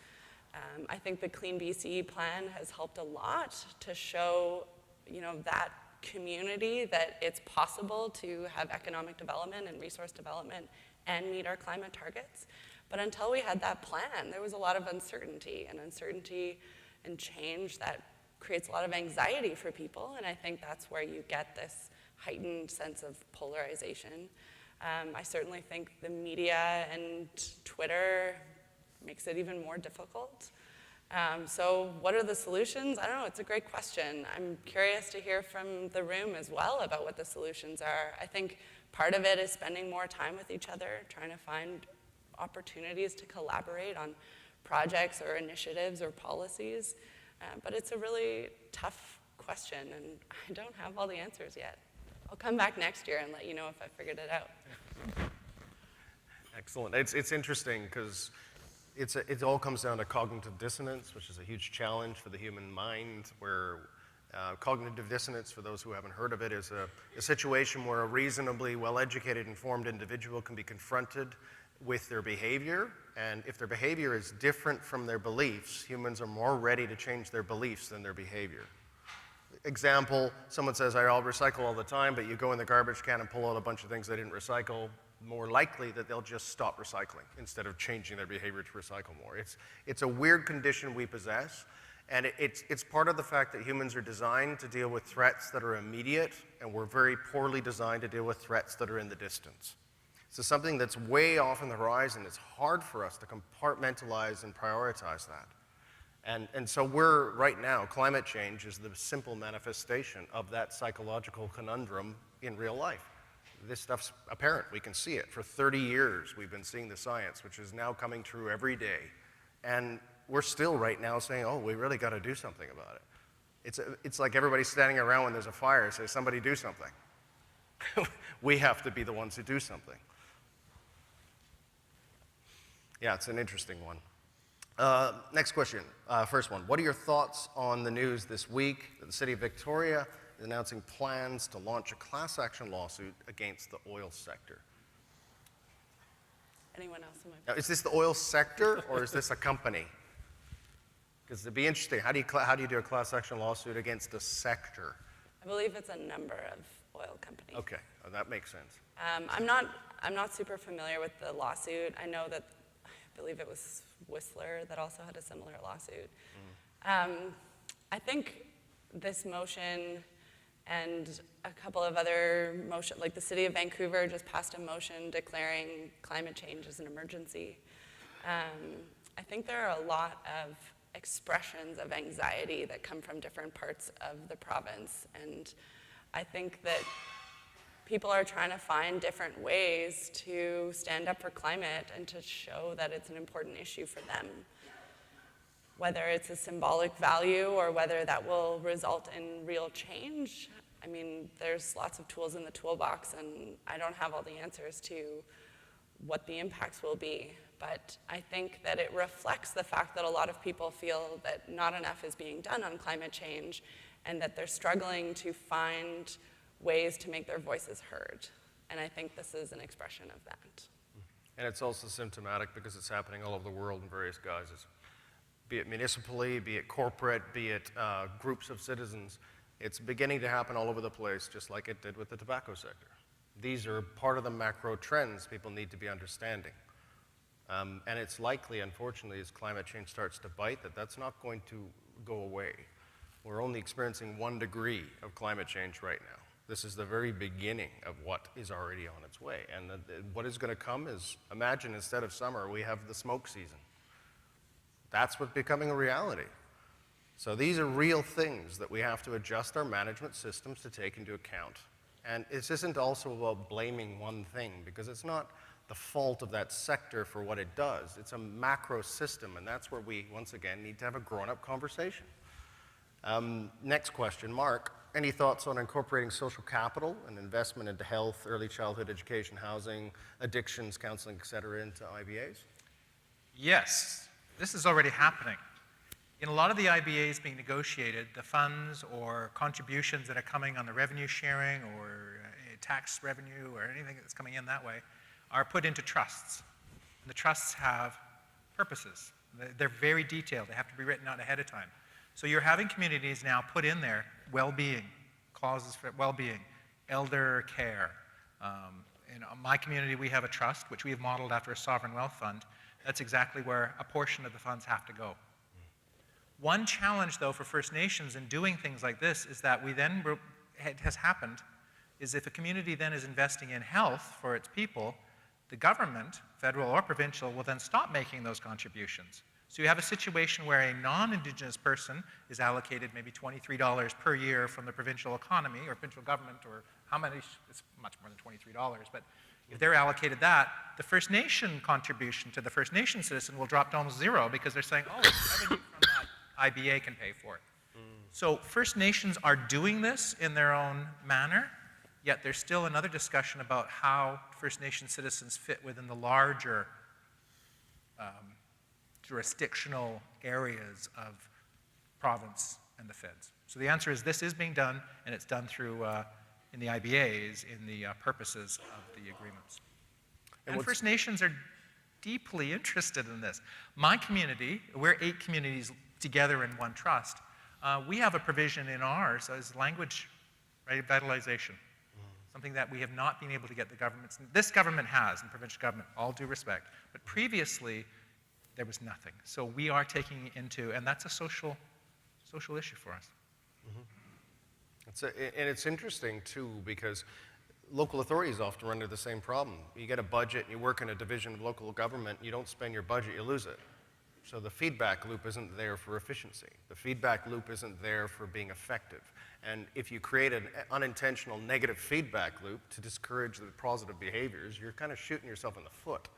I think the Clean BC plan has helped a lot to show, that community that it's possible to have economic development and resource development and meet our climate targets. But until we had that plan, there was a lot of uncertainty and change that creates a lot of anxiety for people, and I think that's where you get this heightened sense of polarization. I certainly think the media and Twitter makes it even more difficult. So what are the solutions? I don't know, it's a great question. I'm curious to hear from the room as well about what the solutions are. I think part of it is spending more time with each other, trying to find opportunities to collaborate on projects or initiatives or policies. But it's a really tough question, and I don't have all the answers yet. I'll come back next year and let you know if I figured it out. Excellent. It's interesting because it all comes down to cognitive dissonance, which is a huge challenge for the human mind, where cognitive dissonance, for those who haven't heard of it, is a situation where a reasonably well-educated, informed individual can be confronted with their behavior, and if their behavior is different from their beliefs, humans are more ready to change their beliefs than their behavior. Example, someone says, I'll recycle all the time, but you go in the garbage can and pull out a bunch of things they didn't recycle, more likely that they'll just stop recycling instead of changing their behavior to recycle more. It's a weird condition we possess, and it's part of the fact that humans are designed to deal with threats that are immediate, and we're very poorly designed to deal with threats that are in the distance. So something that's way off on the horizon, it's hard for us to compartmentalize and prioritize that. And so right now, climate change is the simple manifestation of that psychological conundrum in real life. This stuff's apparent, we can see it. For 30 years, we've been seeing the science, which is now coming true every day. And we're still right now saying, oh, we really got to do something about it. It's like everybody standing around when there's a fire, say, somebody do something. We have to be the ones who do something. Yeah, it's an interesting one. Next question, first one. What are your thoughts on the news this week that the City of Victoria is announcing plans to launch a class action lawsuit against the oil sector? Anyone else in my Now, is this the oil sector or is this a company? Because it'd be interesting. How do you do a class action lawsuit against a sector? I believe it's a number of oil companies. Okay, that makes sense. I'm not super familiar with the lawsuit. I know that I believe it was Whistler that also had a similar lawsuit. I think this motion and a couple of other motions, like the City of Vancouver just passed a motion declaring climate change as an emergency. I think there are a lot of expressions of anxiety that come from different parts of the province, and I think that people are trying to find different ways to stand up for climate and to show that it's an important issue for them. Whether it's a symbolic value or whether that will result in real change, I mean, there's lots of tools in the toolbox, and I don't have all the answers to what the impacts will be. But I think that it reflects the fact that a lot of people feel that not enough is being done on climate change and that they're struggling to find ways to make their voices heard. And I think this is an expression of that. And it's also symptomatic because it's happening all over the world in various guises, be it municipally, be it corporate, be it groups of citizens. It's beginning to happen all over the place, just like it did with the tobacco sector. These are part of the macro trends people need to be understanding. And it's likely, unfortunately, as climate change starts to bite, that that's not going to go away. We're only experiencing 1 degree of climate change right now. This is the very beginning of what is already on its way. And what is going to come is, imagine instead of summer, we have the smoke season. That's what's becoming a reality. So these are real things that we have to adjust our management systems to take into account. And this isn't also about blaming one thing, because it's not the fault of that sector for what it does. It's a macro system, and that's where we, once again, need to have a grown-up conversation. Next question, Mark. Any thoughts on incorporating social capital and investment into health, early childhood education, housing, addictions, counseling, et cetera, into IBAs? Yes, this is already happening. In a lot of the IBAs being negotiated, the funds or contributions that are coming on the revenue sharing or tax revenue or anything that's coming in that way are put into trusts. And the trusts have purposes. They're very detailed. They have to be written out ahead of time. So you're having communities now put in there well-being, clauses for well-being, elder care. In my community, we have a trust, which we have modeled after a sovereign wealth fund. That's exactly where a portion of the funds have to go. One challenge, though, for First Nations in doing things like this is that it has happened, is if a community then is investing in health for its people, the government, federal or provincial, will then stop making those contributions. So you have a situation where a non-Indigenous person is allocated maybe $23 per year from the provincial economy or provincial government, or how many, it's much more than $23, but if they're allocated that, the First Nation contribution to the First Nation citizen will drop down to zero because they're saying, oh, the revenue from that IBA can pay for it. So First Nations are doing this in their own manner, yet there's still another discussion about how First Nation citizens fit within the larger jurisdictional areas of province and the feds. So the answer is this is being done, and it's done through, in the IBAs, in the purposes of the agreements. And First Nations are deeply interested in this. My community, we're 8 communities together in one trust. We have a provision in ours as language revitalization, something that we have not been able to get the governments. This government has, and provincial government, all due respect, but previously there was nothing. So we are taking it into, and that's a social issue for us. And it's interesting, too, because local authorities often run into the same problem. You get a budget, and you work in a division of local government, you don't spend your budget, you lose it. So the feedback loop isn't there for efficiency. The feedback loop isn't there for being effective. And if you create an unintentional negative feedback loop to discourage the positive behaviors, you're kind of shooting yourself in the foot.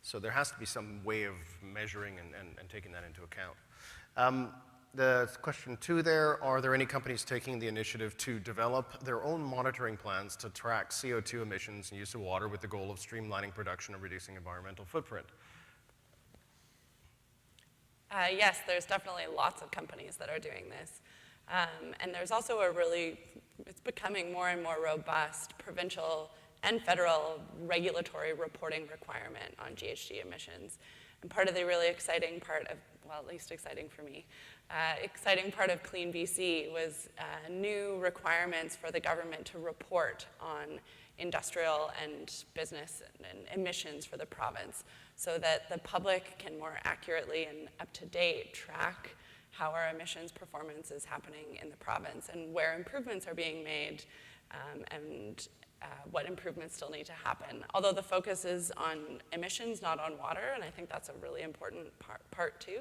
So there has to be some way of measuring and taking that into account. The question 2 there, are there any companies taking the initiative to develop their own monitoring plans to track CO2 emissions and use of water with the goal of streamlining production and reducing environmental footprint? Yes, there's definitely lots of companies that are doing this. And there's also it's becoming more and more robust provincial and federal regulatory reporting requirement on GHG emissions. And part of the really exciting part of, well, at least exciting for me, exciting part of Clean BC was new requirements for the government to report on industrial and business and emissions for the province, so that the public can more accurately and up-to-date track how our emissions performance is happening in the province and where improvements are being made and what improvements still need to happen. Although the focus is on emissions, not on water, and I think that's a really important part too.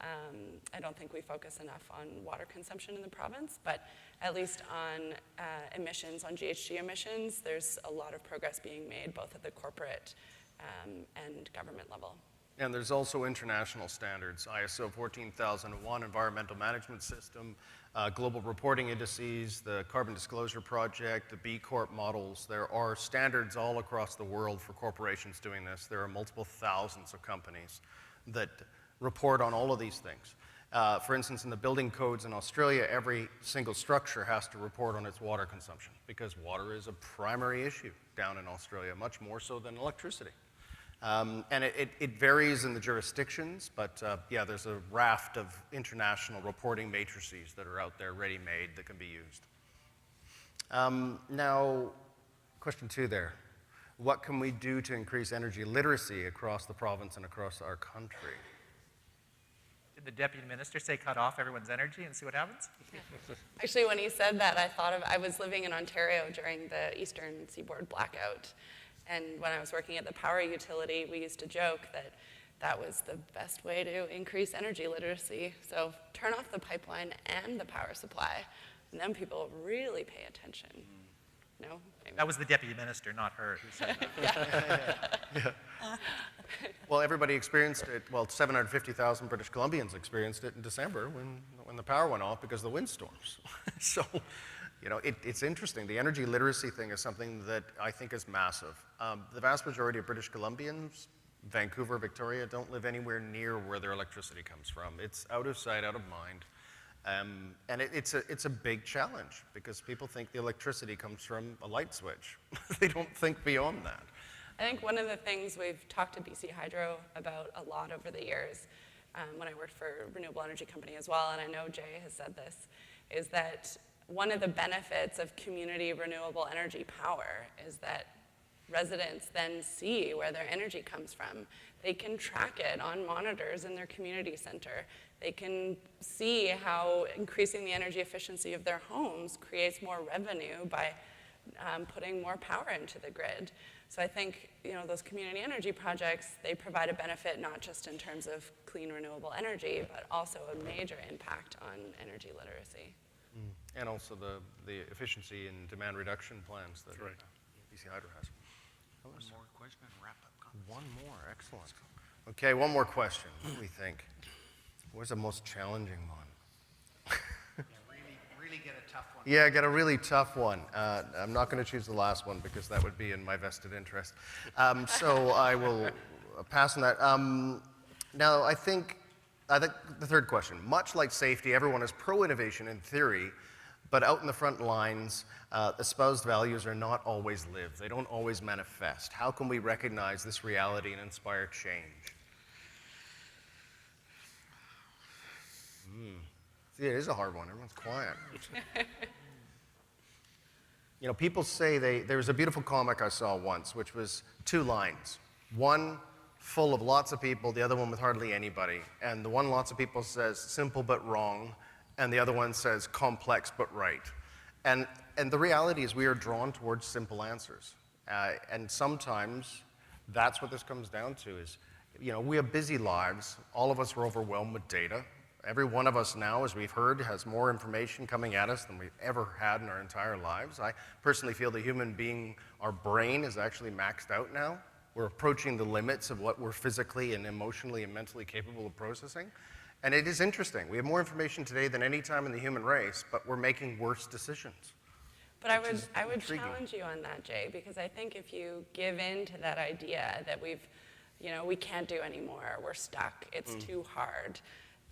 I don't think we focus enough on water consumption in the province, but at least on emissions, on GHG emissions, there's a lot of progress being made both at the corporate and government level. And there's also international standards, ISO 14001 Environmental Management System, global reporting indices, the Carbon Disclosure Project, the B Corp models. There are standards all across the world for corporations doing this. There are multiple thousands of companies that report on all of these things. For instance, in the building codes in Australia, every single structure has to report on its water consumption because water is a primary issue down in Australia, much more so than electricity. And it varies in the jurisdictions, but yeah, there's a raft of international reporting matrices that are out there ready-made that can be used. Now, question 2 there. What can we do to increase energy literacy across the province and across our country? Did the Deputy Minister say cut off everyone's energy and see what happens? Actually, when he said that, I thought of, I was living in Ontario during the Eastern Seaboard blackout. And when I was working at the power utility, we used to joke that that was the best way to increase energy literacy. So turn off the pipeline and the power supply, and then people really pay attention. No? Maybe. That was the Deputy Minister, not her, who said that. Yeah. Well, everybody experienced it. Well, 750,000 British Columbians experienced it in December when the power went off because of the windstorms. So, you know, it's interesting. The energy literacy thing is something that I think is massive. The vast majority of British Columbians, Vancouver, Victoria, don't live anywhere near where their electricity comes from. It's out of sight, out of mind. And it's a big challenge because people think the electricity comes from a light switch. They don't think beyond that. I think one of the things we've talked to BC Hydro about a lot over the years, when I worked for a renewable energy company as well, and I know Jay has said this, is that one of the benefits of community renewable energy power is that residents then see where their energy comes from. They can track it on monitors in their community center. They can see how increasing the energy efficiency of their homes creates more revenue by putting more power into the grid. So I think, you know, those community energy projects, they provide a benefit not just in terms of clean renewable energy, but also a major impact on energy literacy. And also the efficiency and demand reduction plans that BC Hydro has. One more question and wrap up. One more, excellent. Okay, one more question. What do we think? What's the most challenging one? Really get a tough one. Yeah, get a really tough one. I'm not going to choose the last one because that would be in my vested interest. So I will pass on that. Now, I think the third question. Much like safety, everyone is pro-innovation in theory, but out in the front lines, espoused values are not always lived. They don't always manifest. How can we recognize this reality and inspire change? See, it is a hard one. Everyone's quiet. You know, people say there was a beautiful comic I saw once, which was 2 lines. One full of lots of people, the other one with hardly anybody. And the one lots of people says simple but wrong, and the other one says complex but right. And the reality is we are drawn towards simple answers. And sometimes that's what this comes down to is, you know, we have busy lives. All of us are overwhelmed with data. Every one of us now, as we've heard, has more information coming at us than we've ever had in our entire lives. I personally feel the human being, our brain is actually maxed out now. We're approaching the limits of what we're physically and emotionally and mentally capable of processing. And it is interesting. We have more information today than any time in the human race, but we're making worse decisions. But I would challenge you on that, Jay, because I think if you give in to that idea that we can't do anymore, we're stuck, it's too hard,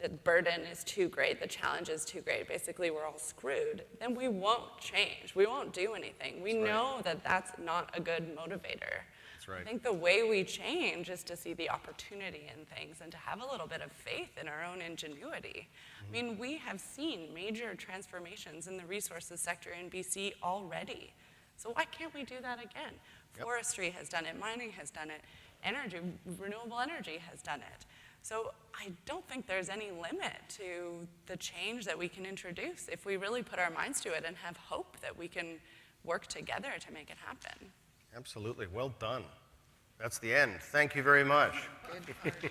the burden is too great, the challenge is too great, basically we're all screwed, then we won't change. We won't do anything. We know that that's not a good motivator. That's right. I think the way we change is to see the opportunity in things and to have a little bit of faith in our own ingenuity. I mean, we have seen major transformations in the resources sector in BC already. So why can't we do that again? Yep. Forestry has done it, mining has done it, renewable energy has done it. So I don't think there's any limit to the change that we can introduce if we really put our minds to it and have hope that we can work together to make it happen. Absolutely. Well done. That's the end. Thank you very much. Good.